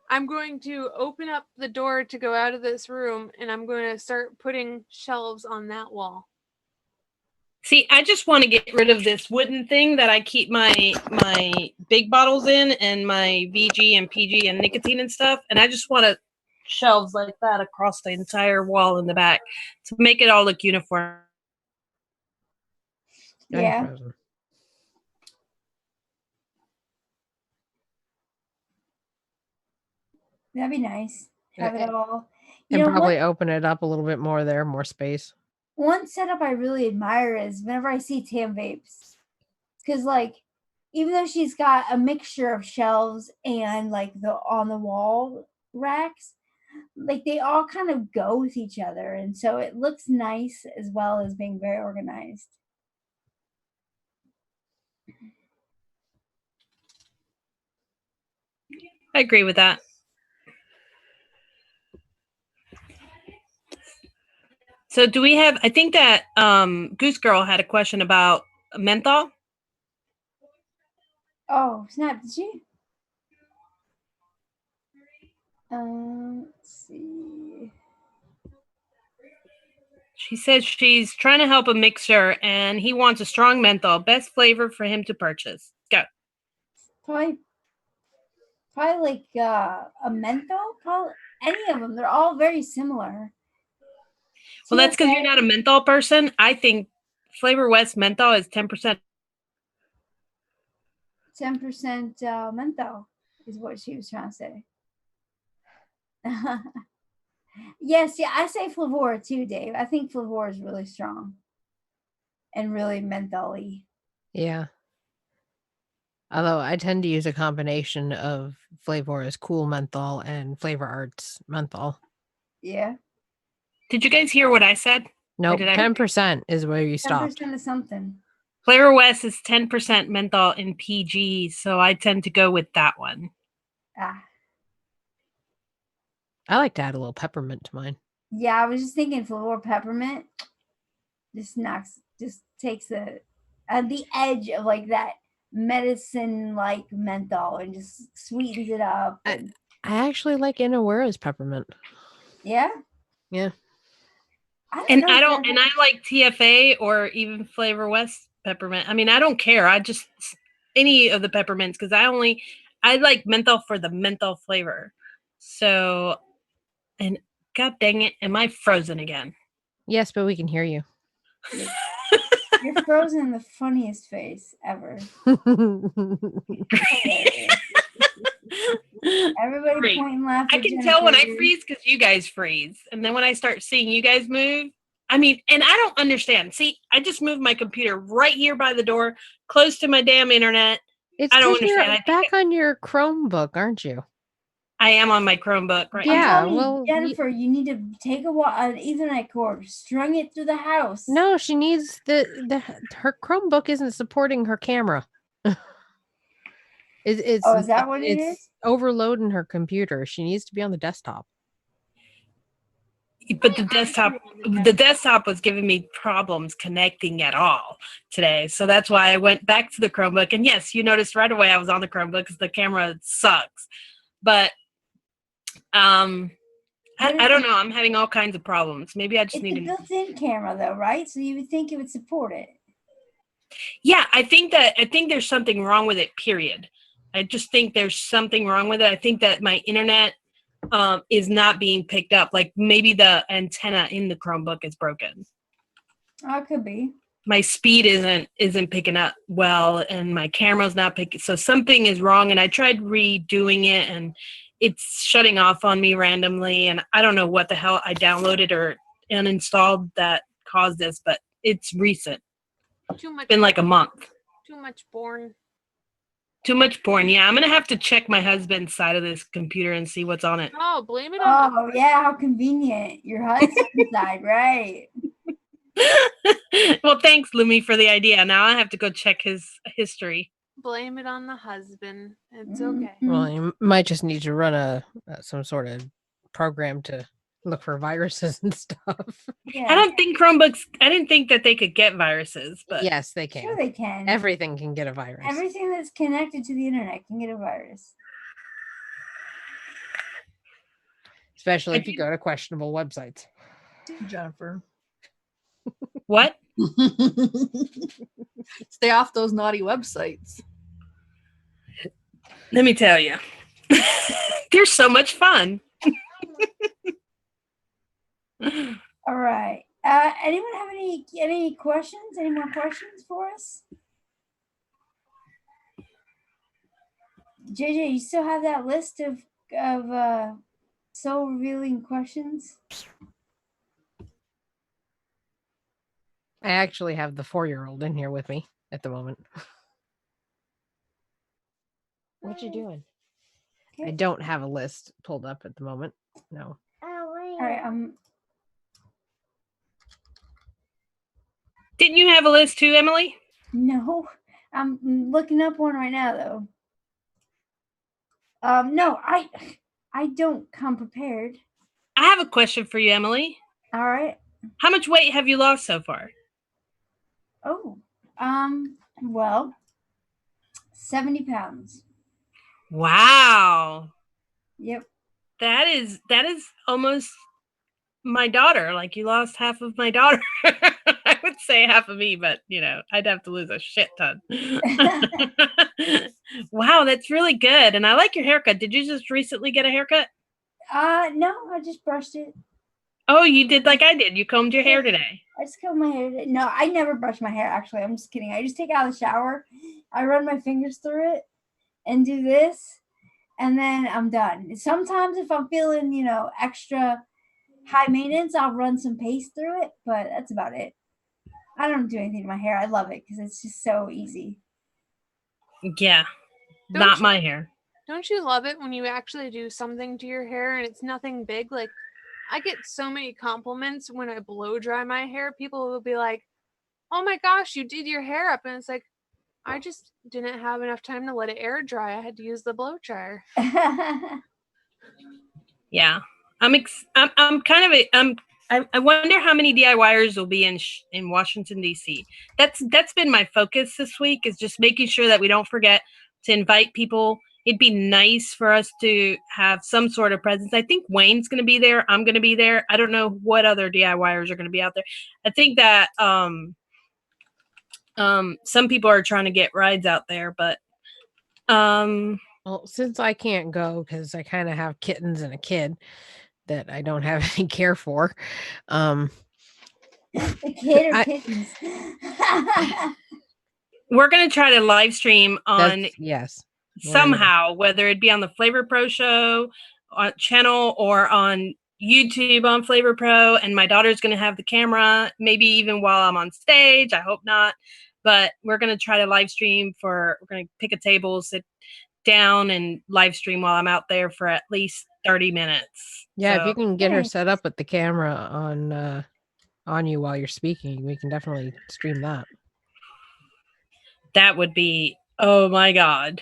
I'm going to open up the door to go out of this room, and I'm going to start putting shelves on that wall. See, I just want to get rid of this wooden thing that I keep my big bottles in and my VG and PG and nicotine and stuff. And I just want shelves like that across the entire wall in the back to make it all look uniform. I'm Yeah. frozen. That'd be nice. Have it all. You And know, probably open it up a little bit more there, more space. one setup I really admire is whenever I see Tam Vapes. Because, like, even though she's got a mixture of shelves and, like, the on the wall racks, like, they all kind of go with each other. And so it looks nice as well as being very organized. I agree with that. So do we have, I think that Goose Girl had a question about menthol. Oh, snap, did she? Let's see. She says she's trying to help a mixer and he wants a strong menthol. Best flavor for him to purchase. Go. Probably like a menthol. Probably any of them. They're all very similar. Well, that's because you're TSA, not a menthol person. I think Flavor West menthol is 10%. 10% menthol is what she was trying to say. Yes, yeah, I say Flavor too, Dave. I think Flavor is really strong and really menthol-y. Yeah. Although I tend to use a combination of Flavor's Cool Menthol and Flavor Arts Menthol. Yeah. Did you guys hear what I said? Nope, did I- 10% is where you stopped. 10% of something. Flavor West is 10% menthol in PG, so I tend to go with that one. Ah. I like to add a little peppermint to mine. Yeah, I was just thinking Flavor peppermint just takes the edge of like that medicine like menthol and just sweetens it up. And, I actually like Inawera's peppermint. yeah. Yeah. And I like TFA or even Flavor West peppermint. I mean, I don't care. I just any of the peppermints because I like menthol for the menthol flavor. So, and god dang it, am I frozen again? Yes, but we can hear you. You're frozen in the funniest face ever. Everybody Great. point and laugh. I can tell when I freeze because you guys freeze. And then when I start seeing you guys move, I mean, and I don't understand. See, I just moved my computer right here by the door, close to my damn internet. It's I don't because you're understand. back on your Chromebook, aren't you? I am on my Chromebook right now. Yeah, I'm telling well, you, Jennifer, you need to take an Ethernet cord, strung it through the house. No, she needs her Chromebook isn't supporting her camera. It's Oh, is that what it is? Overloading her computer. She needs to be on the desktop. But the desktop was giving me problems connecting at all today. So that's why I went back to the Chromebook. And yes, you noticed right away I was on the Chromebook because the camera sucks. But I don't know. I'm having all kinds of problems. Maybe I just It's need a built-in camera, though, right? So you would think it would support it. Yeah, I think there's something wrong with it. Period. I just think there's something wrong with it. I think that my internet is not being picked up. Like maybe the antenna in the Chromebook is broken. Oh, it could be. My speed isn't picking up well, and my camera's not picking. So something is wrong. And I tried redoing it, and it's shutting off on me randomly. And I don't know what the hell I downloaded or uninstalled that caused this, but it's recent. Too much. It's been like a month. Too much porn. Too much porn. Yeah, I'm gonna have to check my husband's side of this computer and see what's on it. Oh, blame it on. Oh, yeah, how convenient. Your husband's side, right? Well, thanks, Lumi, for the idea. Now I have to go check his history. blame it on the husband. It's Mhm. okay. Well, you might just need to run some sort of program to look for viruses and stuff. Yeah. I don't think Chromebooks. I didn't think that they could get viruses, but Yes, they can. Sure they can. Everything can get a virus. Everything that's connected to the internet can get a virus. Especially if you go to questionable websites. Jennifer. what? Stay off those naughty websites. Let me tell you, they're so much fun. All right. Anyone have any questions? Any more questions for us? JJ, you still have that list of soul revealing questions? I actually have the 4-year-old in here with me at the moment. What you doing? Okay. I don't have a list pulled up at the moment. No. All right. Didn't you have a list too, Emily? No, I'm looking up one right now though. No, I don't come prepared. I have a question for you, Emily. All right. How much weight have you lost so far? Oh, well, 70 pounds. Wow. Yep. That is almost my daughter. Like, you lost half of my daughter. I would say half of me, but I'd have to lose a shit ton. Wow, that's really good. And I like your haircut. Did you just recently get a haircut? No, I just brushed it. Oh, you did like I did. You combed your hair today. I just combed my hair today. No, I never brush my hair, actually. I'm just kidding. I just take it out of the shower. I run my fingers through it and do this, and then I'm done. Sometimes if I'm feeling, extra high maintenance, I'll run some paste through it, but that's about it. I don't do anything to my hair. I love it because it's just so easy. Yeah. Not my hair. Don't you love it when you actually do something to your hair and it's nothing big? Like, I get so many compliments when I blow dry my hair. People will be like, "Oh my gosh, you did your hair up." And it's like, I just didn't have enough time to let it air dry. I had to use the blow dryer. Yeah. I'm kind of I wonder how many DIYers will be in Washington, D.C. That's been my focus this week, is just making sure that we don't forget to invite people. It'd be nice for us to have some sort of presence. I think Wayne's going to be there. I'm going to be there. I don't know what other DIYers are going to be out there. I think that some people are trying to get rides out there, but Well, since I can't go because I kind of have kittens and a kid that I don't have any care for, The kid or kittens. we're going to try to live stream on yes. somehow, whether it be on the Flavor Pro show channel or on YouTube on Flavor Pro, and my daughter's going to have the camera, maybe even while I'm on stage. I hope not, but we're going to try to live stream we're going to pick a table, sit down and live stream while I'm out there for at least 30 minutes. Yeah, So, if you can get her set up with the camera on you while you're speaking, we can definitely stream that. that would be, oh my God.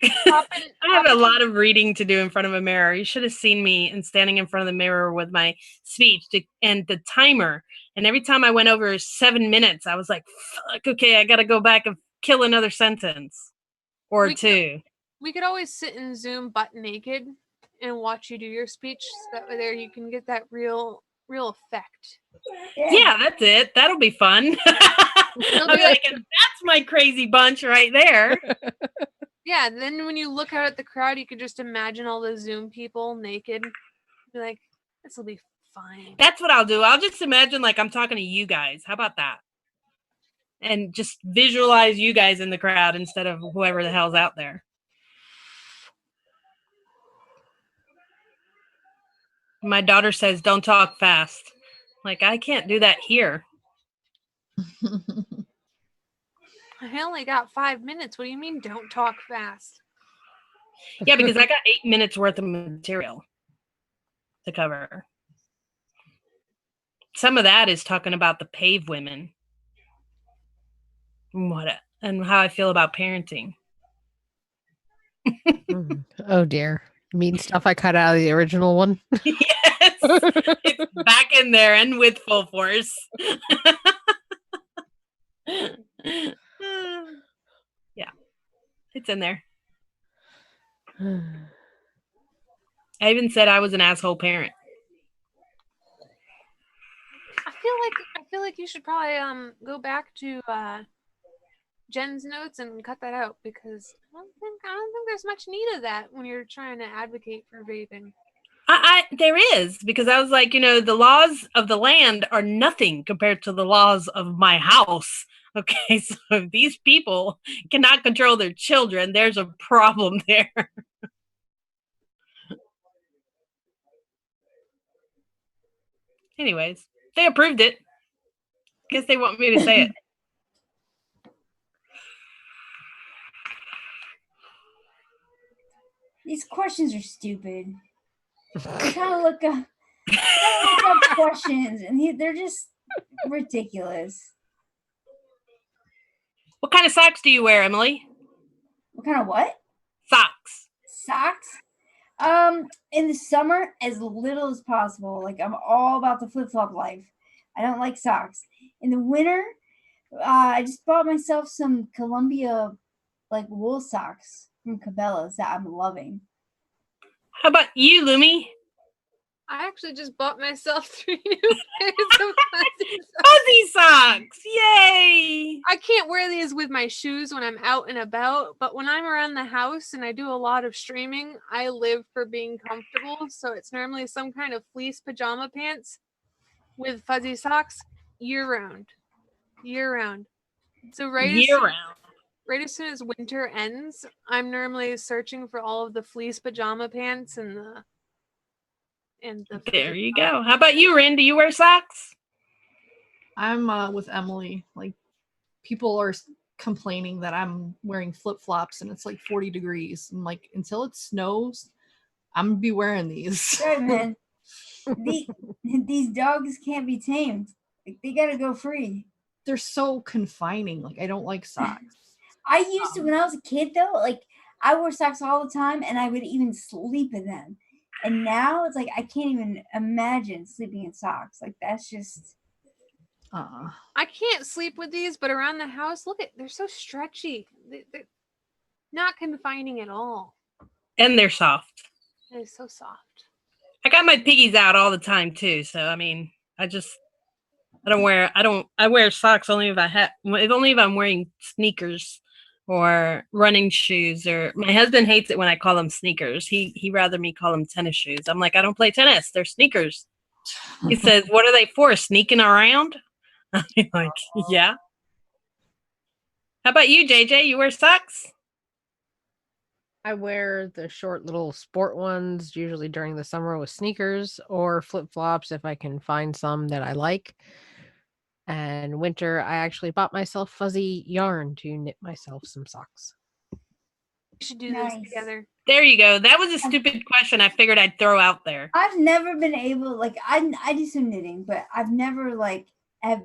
I have a lot of reading to do in front of a mirror. You should have seen me and standing in front of the mirror with my speech and the timer. And every time I went over 7 minutes, I was like, fuck, okay, I got to go back and kill another sentence or two. We could always sit in Zoom butt naked and watch you do your speech. So that way there you can get that real effect. Yeah, that's it. That'll be fun. I'll be like, that's my crazy bunch right there. Yeah, then when you look out at the crowd, you could just imagine all the Zoom people naked. Be like, this will be fine. That's what I'll do. I'll just imagine like I'm talking to you guys. How about that? And just visualize you guys in the crowd instead of whoever the hell's out there. My daughter says, don't talk fast. Like, I can't do that here. I only got 5 minutes. What do you mean, don't talk fast? Yeah, because I got 8 minutes worth of material to cover. Some of that is talking about the PAVE women and how I feel about parenting. Oh dear. You mean stuff I cut out of the original one? Yes, it's back in there and with full force. Yeah, it's in there. I even said I was an asshole parent. I feel like you should probably go back to Jen's notes and cut that out, because I don't think there's much need of that when you're trying to advocate for vaping. There is, because I was like, the laws of the land are nothing compared to the laws of my house. Okay, so if these people cannot control their children, there's a problem there. Anyways, they approved it. Guess they want me to say it. These questions are stupid. I kind of look up questions, and they're just ridiculous. What kind of socks do you wear, Emily? What kind of what? Socks. Socks? In the summer, as little as possible. Like, I'm all about the flip-flop life. I don't like socks. In the winter, I just bought myself some Columbia, like, wool socks from Cabela's that I'm loving. How about you, Lumi? I actually just bought myself 3 new pairs of fuzzy socks. Yay! I can't wear these with my shoes when I'm out and about, but when I'm around the house and I do a lot of streaming, I live for being comfortable. So it's normally some kind of fleece pajama pants with fuzzy socks year round. So right as soon as winter ends, I'm normally searching for all of the fleece pajama pants and the there you go. How about you, Rin? Do you wear socks? I'm with Emily. Like, people are complaining that I'm wearing flip-flops and it's like 40 degrees. I'm like, until it snows, I'm gonna be wearing these. Right, man. These dogs can't be tamed. Like, they gotta go free. They're so confining. Like, I don't like socks. I used to, when I was a kid, though, like, I wore socks all the time, and I would even sleep in them. And now it's like I can't even imagine sleeping in socks. Like, that's just. I can't sleep with these, but around the house, they're so stretchy. They're not confining at all. And they're soft. They're so soft. I got my piggies out all the time too. So I mean, I wear socks only if I'm wearing sneakers or running shoes, or my husband hates it when I call them sneakers. He rather me call them tennis shoes. I'm like, I don't play tennis. They're sneakers. He says, what are they for? Sneaking around? I'm like, yeah. How about you, JJ? You wear socks? I wear the short little sport ones, usually during the summer with sneakers, or flip-flops if I can find some that I like. And winter, I actually bought myself fuzzy yarn to knit myself some socks. We should do this together. There you go. That was a stupid question I figured I'd throw out there. I've never been able, like, I do some knitting, but I've never, like, have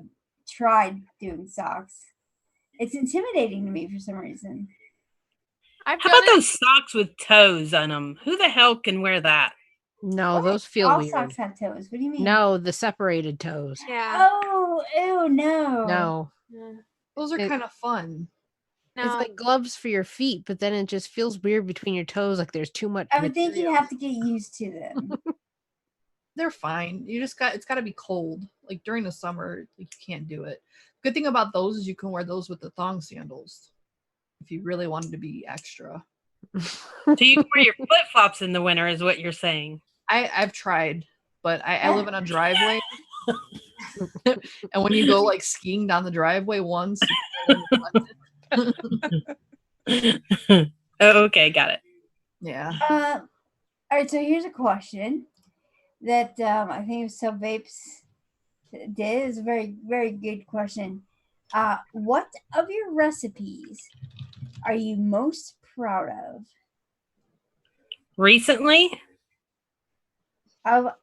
tried doing socks. It's intimidating to me for some reason. How about those socks with toes on them? Who the hell can wear that? No, those feel all weird. All socks have toes. What do you mean? No, the separated toes. Yeah. Oh, ew, no. No. Yeah. Those are kind of fun. No. It's like gloves for your feet, but then it just feels weird between your toes, like there's too much. I would think you have to get used to them. They're fine. It's got to be cold. Like during the summer, you can't do it. Good thing about those is you can wear those with the thong sandals if you really wanted to be extra. So you can wear your flip-flops in the winter is what you're saying. I've tried, but I live in a driveway. And when you go like skiing down the driveway once. Okay, got it. Yeah. All right, so here's a question that I think Sub Vapes did. Is a very, very good question. What of your recipes are you most proud of? Recently?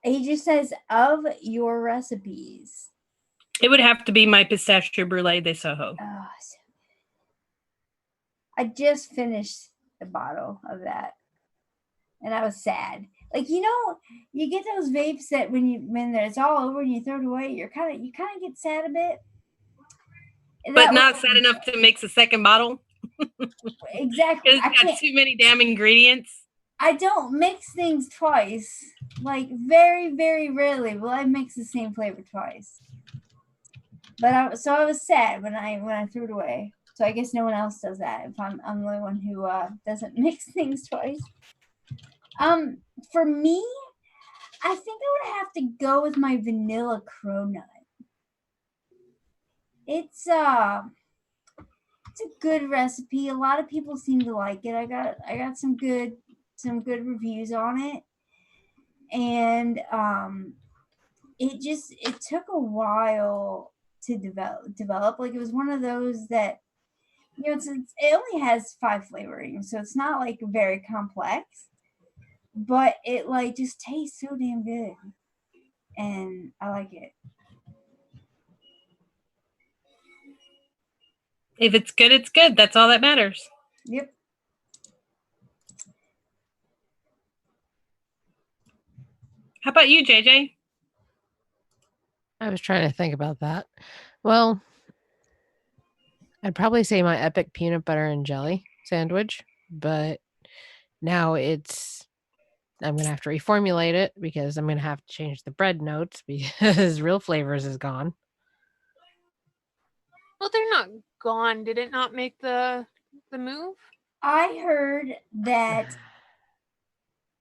He just says of your recipes. It would have to be my pistachio brulee de Soho. Oh, I just finished the bottle of that, and I was sad. Like, you know, you get those vapes that when it's all over and you throw it away, you kind of get sad a bit. And But that not was- sad enough to mix a second bottle. exactly. It's got too many damn ingredients. I don't mix things twice. Like, very, very rarely will I mix the same flavor twice. But I was sad when I threw it away. So I guess no one else does that. If I'm the only one who doesn't mix things twice. For me, I think I would have to go with my vanilla cronut. It's a good recipe. A lot of people seem to like it. I got some good reviews on it. And it took a while to develop. Like, it was one of those that, you know, it only has 5 flavorings, so it's not like very complex, but it like just tastes so damn good, and I like it. If it's good, it's good. That's all that matters. Yep. How about you, JJ? I was trying to think about that. Well, I'd probably say my epic peanut butter and jelly sandwich, but now I'm going to have to reformulate it because I'm going to have to change the bread notes because Real Flavors is gone. Well, they're not gone. Did it not make the move? I heard that,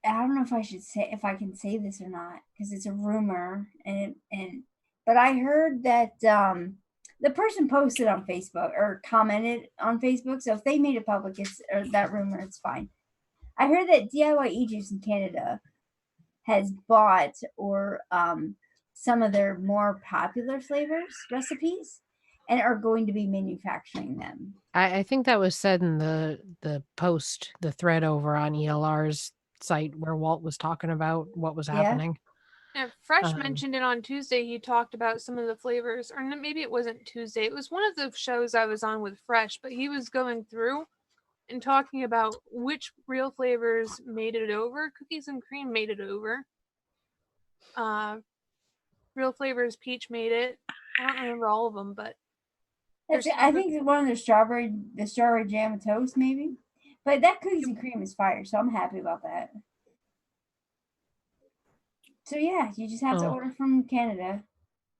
I don't know if I can say this or not because it's a rumor, but I heard that the person posted on Facebook or commented on Facebook, so if they made it public, or that rumor, it's fine. I heard that DIY E-Juice in Canada has bought or some of their more popular recipes, and are going to be manufacturing them. I think that was said in the post, the thread over on ELR's site where Walt was talking about what was happening. Yeah, Fresh mentioned it on Tuesday. He talked about some of the flavors, or maybe it wasn't Tuesday. It was one of the shows I was on with Fresh, but he was going through and talking about which Real Flavors made it over. Cookies and Cream made it over. Real Flavors Peach made it. I don't remember all of them, but I think one of the strawberry jam and toast, maybe. But that Cookies and Cream is fire, so I'm happy about that. So yeah, you just have to order from Canada.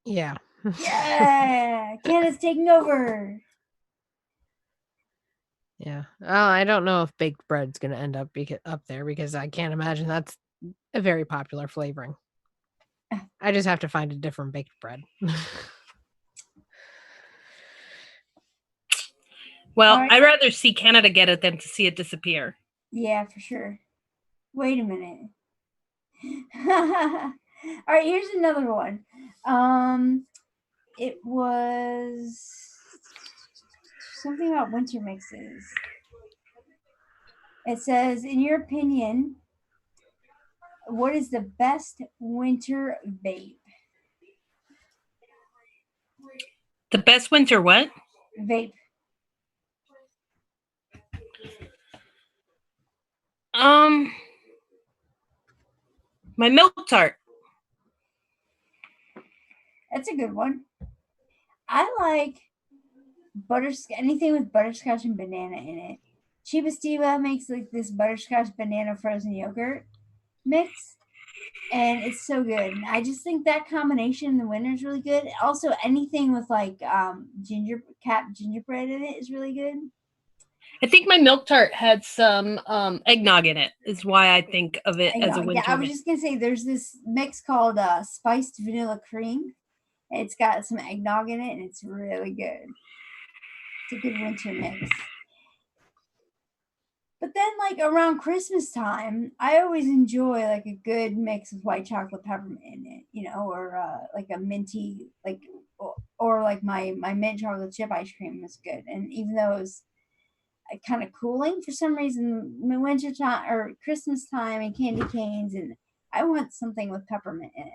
Yeah. Yeah, Canada's taking over. Yeah. I don't know if baked bread's going to end up up there because I can't imagine that's a very popular flavoring. I just have to find a different baked bread. Well, right. I'd rather see Canada get it than to see it disappear. Yeah, for sure. Wait a minute. All right, here's another one. It was something about winter mixes. It says, in your opinion, what is the best winter vape? The best winter what? Vape. My milk tart. That's a good one. I like anything with butterscotch and banana in it. Chibastiva makes like this butterscotch banana frozen yogurt mix, and it's so good. And I just think that combination in the winter is really good. Also, anything with like gingerbread in it is really good. I think my milk tart had some eggnog in it, is why I think of it as a winter Yeah, I was mix. just going to say there's this mix called spiced vanilla cream. It's got some eggnog in it, and it's really good. It's a good winter mix. But then, like, around Christmas time, I always enjoy, like, a good mix with white chocolate peppermint in it, you know, or like a minty, like, or like my mint chocolate chip ice cream was good. And even though it was kind of cooling for some reason, winter time or Christmas time and candy canes, and I want something with peppermint in it.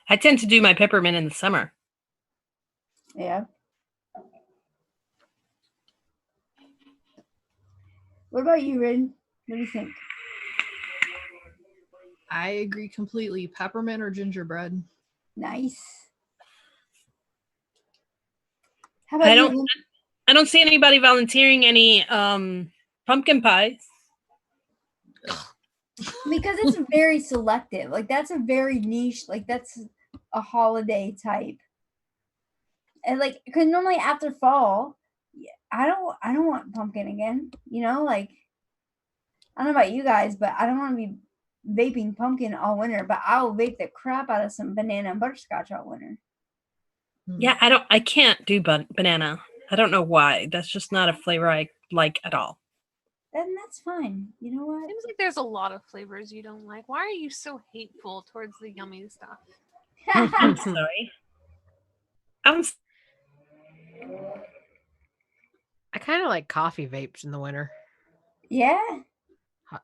I tend to do my peppermint in the summer. Yeah. What about you, Rin? What do you think? I agree completely. Peppermint or gingerbread? Nice. How about I you? don't Lynn? I don't see anybody volunteering any pumpkin pies. Because it's very selective. Like that's a very niche. Like that's a holiday type. And like, because normally after fall, I don't want pumpkin again. You know, like I don't know about you guys, but I don't want to be vaping pumpkin all winter. But I'll vape the crap out of some banana and butterscotch all winter. Yeah, I can't do banana. I don't know why. That's just not a flavor I like at all. Then that's fine. You know what? Seems like there's a lot of flavors you don't like. Why are you so hateful towards the yummy stuff? I'm sorry. I kind of like coffee vapes in the winter. Yeah.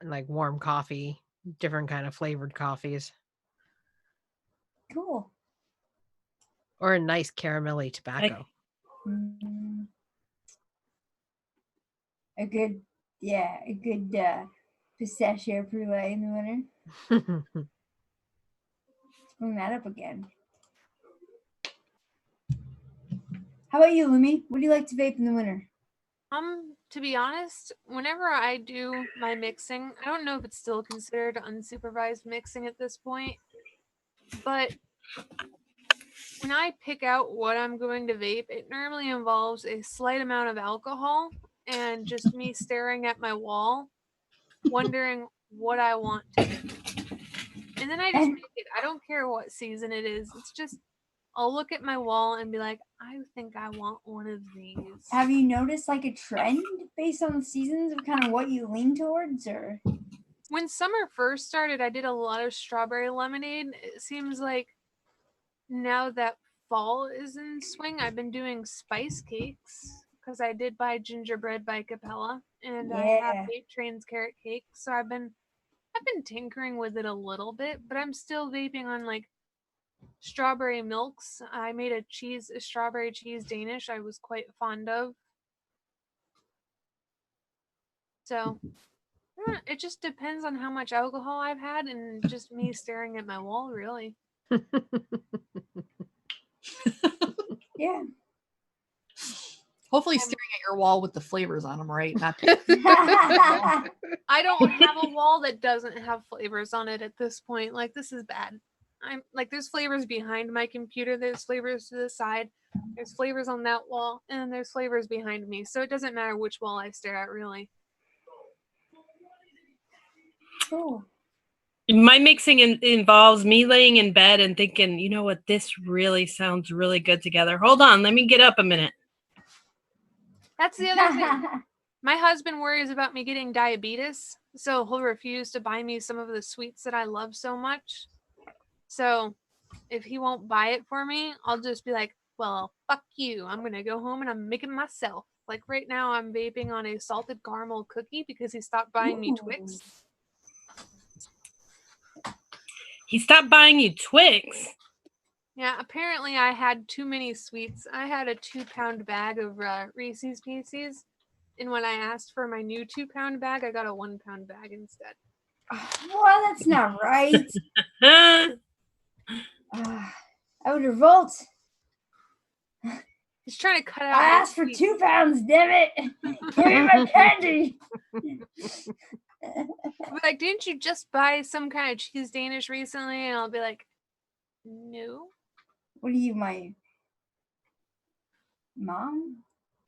Like warm coffee, different kind of flavored coffees. Cool. Or a nice caramelly tobacco. A good pistachio brulee in the winter. Let's bring that up again. How about you, Lumi? What do you like to vape in the winter? To be honest, whenever I do my mixing, I don't know if it's still considered unsupervised mixing at this point, but when I pick out what I'm going to vape, it normally involves a slight amount of alcohol and just me staring at my wall, wondering what I want to vape. And then I just make it. I don't care what season it is. It's just I'll look at my wall and be like, I think I want one of these. Have you noticed like a trend based on the seasons of kind of what you lean towards, or? When summer first started, I did a lot of strawberry lemonade. It seems like now that fall is in swing, I've been doing spice cakes because I did buy gingerbread by Capella, and I have Vape Train's carrot cake. So I've been tinkering with it a little bit, but I'm still vaping on like strawberry milks. I made a strawberry cheese Danish I was quite fond of. So it just depends on how much alcohol I've had and just me staring at my wall, really. Yeah. Hopefully staring at your wall with the flavors on them, right? Not I don't have a wall that doesn't have flavors on it at this point. Like, this is bad. I'm like, there's flavors behind my computer, there's flavors to the side, there's flavors on that wall, and then there's flavors behind me. So it doesn't matter which wall I stare at, really. Cool. My mixing involves me laying in bed and thinking, you know what, this really sounds really good together. Hold on, let me get up a minute. That's the other thing. My husband worries about me getting diabetes, so he'll refuse to buy me some of the sweets that I love so much. So if he won't buy it for me, I'll just be like, well, fuck you. I'm going to go home and I'm making myself. Like right now, I'm vaping on a salted caramel cookie because he stopped buying me Twix. He stopped buying you Twix? Yeah, apparently I had too many sweets. I had a 2-pound bag of Reese's Pieces. And when I asked for my new 2-pound bag, I got a 1-pound bag instead. Well, that's not right. I would revolt. He's trying to cut out. I asked for 2 pounds, damn it. Give me my candy. Like, didn't you just buy some kind of cheese Danish recently? And I'll be like, no. What are you, my mom?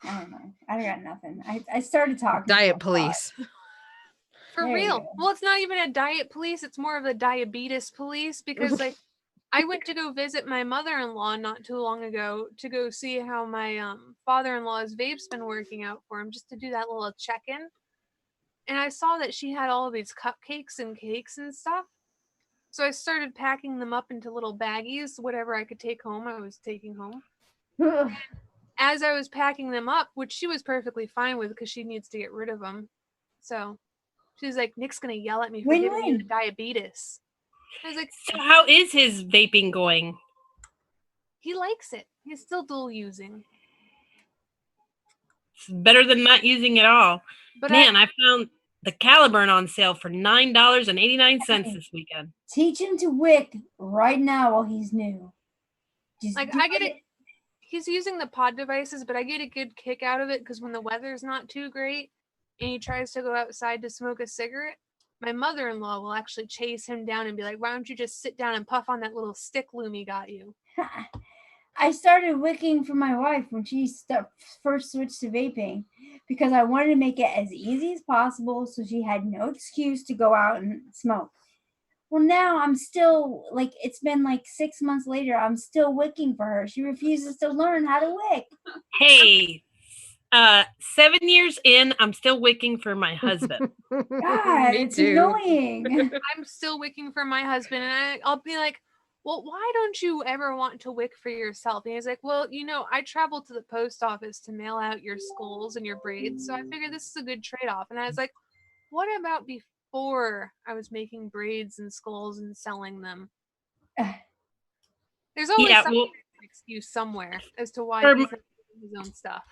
I don't know. I got nothing. I started talking. Diet police. For There you real. go. Well, it's not even a diet police. It's more of a diabetes police because, like, I went to go visit my mother-in-law not too long ago to go see how my father-in-law's vape's been working out for him, just to do that little check-in. And I saw that she had all of these cupcakes and cakes and stuff. So I started packing them up into little baggies, whatever I could take home, I was taking home. As I was packing them up, which she was perfectly fine with because she needs to get rid of them. So she's like, Nick's going to yell at me for giving you the diabetes. I was like, so how is his vaping going? He likes it. He's still dual using. It's better than not using it all. But Man, I found the Caliburn on sale for $9.89 this weekend. Teach him to wick right now while he's new. Just like do I get it. it. He's using the pod devices, but I get a good kick out of it because when the weather's not too great and he tries to go outside to smoke a cigarette, my mother-in-law will actually chase him down and be like, "Why don't you just sit down and puff on that little stick Lumi got you?" I started wicking for my wife when she first switched to vaping because I wanted to make it as easy as possible so she had no excuse to go out and smoke. Well, now I'm still, like, it's been like 6 months later, I'm still wicking for her. She refuses to learn how to wick. Hey, 7 years in, I'm still wicking for my husband. God, Me it's too. annoying. I'm still wicking for my husband, and I'll be like, "Well, why don't you ever want to wick for yourself?" And he's like, "Well, I travel to the post office to mail out your skulls and your braids, so I figured this is a good trade-off." And I was like, "What about before I was making braids and skulls and selling them?" There's always Yeah, some well, excuse somewhere as to why For- he's not doing his own stuff.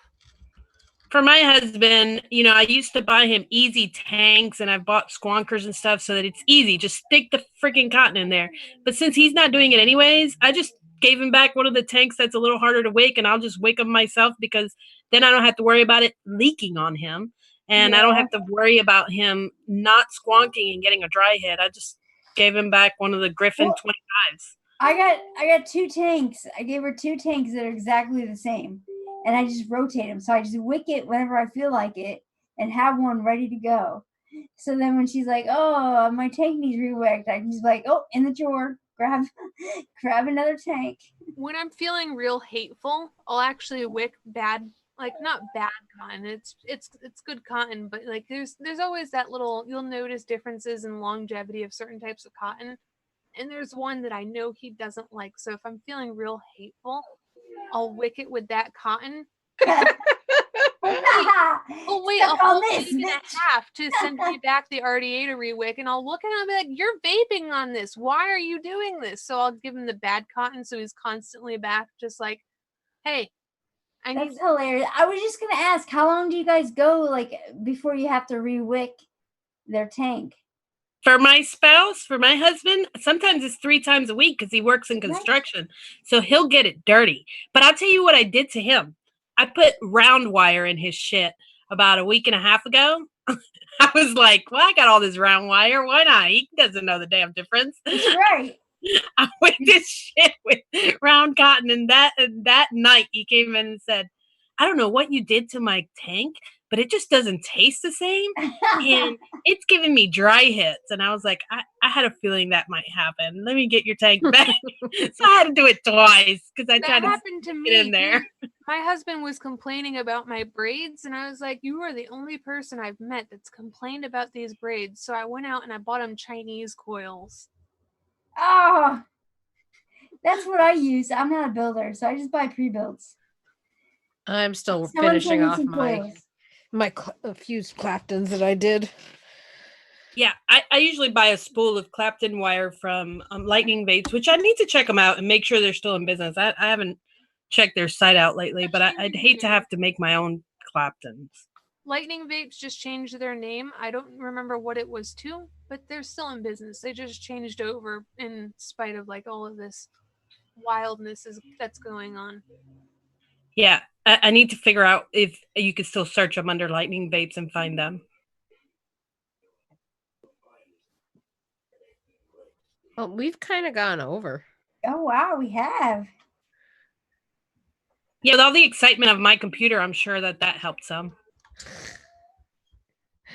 for my husband, I used to buy him easy tanks and I've bought squonkers and stuff so that it's easy. Just stick the freaking cotton in there. But since he's not doing it anyways, I just gave him back one of the tanks that's a little harder to wick and I'll just wick them myself because then I don't have to worry about it leaking on him. And I don't Yeah. have to worry about him not squonking and getting a dry head. I just gave him back one of the Griffin Well, 25s. I got 2 tanks. I gave her 2 tanks that are exactly the same. And I just rotate them. So I just wick it whenever I feel like it and have one ready to go. So then when she's like, "Oh, my tank needs rewicked," I can just be like, "Oh, in the drawer, grab another tank." When I'm feeling real hateful, I'll actually wick bad, like not bad cotton. It's good cotton, but like there's always that little, you'll notice differences in longevity of certain types of cotton. And there's one that I know he doesn't like. So if I'm feeling real hateful, I'll wick it with that cotton. Oh wait, Stuck a on whole this, week and bitch. a half to send me back the RDA to rewick, and I'll look at him and be like, "You're vaping on this. Why are you doing this?" So I'll give him the bad cotton, so he's constantly back, just like, "Hey, I need." That's hilarious. I was just gonna ask, how long do you guys go like before you have to rewick their tank? For my spouse, for my husband, sometimes it's 3 times a week because he works in Nice. construction. So he'll get it dirty. But I'll tell you what I did to him. I put round wire in his shit about a week and a half ago. I was like, well, I got all this round wire. Why not? He doesn't know the damn difference. That's right. I wicked this shit with round cotton. And that night he came in and said, "I don't know what you did to my tank, but it just doesn't taste the same. And it's giving me dry hits." And I was like, I had a feeling that might happen. Let me get your tank back. So I had to do it twice because I That tried to happened to me. get in there. My husband was complaining about my braids, and I was like, "You are the only person I've met that's complained about these braids." So I went out and I bought him Chinese coils. Oh, that's what I use. I'm not a builder, so I just buy pre-builds. I'm still Someone finishing send me off some my coils. fused Claptons that I did. Yeah, I usually buy a spool of Clapton wire from Lightning Vapes, which I need to check them out and make sure they're still in business. I haven't checked their site out lately, but I'd hate to have to make my own Claptons. Lightning Vapes just changed their name. I don't remember what it was to, but they're still in business. They just changed over in spite of like all of this wildness that's going on. Yeah, I need to figure out if you can still search them under Lightning Vapes and find them. Well, we've kind of gone over. Oh wow, we have. Yeah, with all the excitement of my computer, I'm sure that helped some.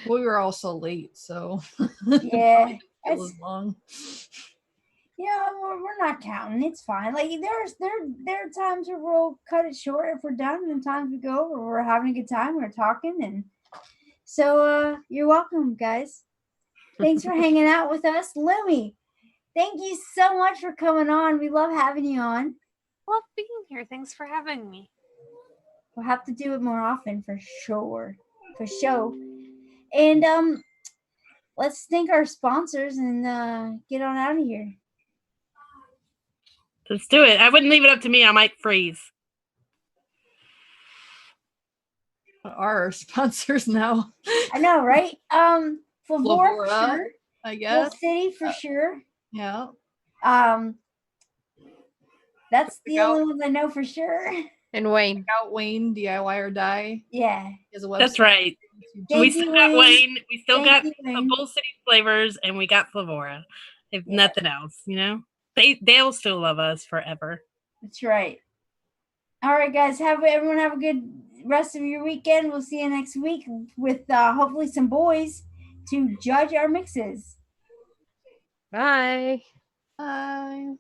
We were also late, so Yeah, it it's, was long. we're not counting. It's fine. Like there are times where we'll cut it short if we're done, and times we go where we're having a good time, we're talking, and so you're welcome, guys. Thanks for hanging out with us, Louie. Thank you so much for coming on. We love having you on. Love being here. Thanks for having me. We'll have to do it more often for sure. For sure. And let's thank our sponsors and get on out of here. Let's do it. I wouldn't leave it up to me. I might freeze. Our sponsors now. I know, right? Flavora for Flavora, sure. I Wolf guess. City for sure. Yeah. That's Check the out- only ones I know for sure. And Wayne. Check out Wayne DIY or Die. Yeah. He has a website. That's right. Thank We you, still got Wayne. Wayne. We still Thank got you, the Wayne. Bull City flavors, and we got Flavora. If Yeah. nothing else, you know, they'll still love us forever. That's right. All right, guys. Everyone have a good rest of your weekend. We'll see you next week with hopefully some boys to judge our mixes. Bye. Bye.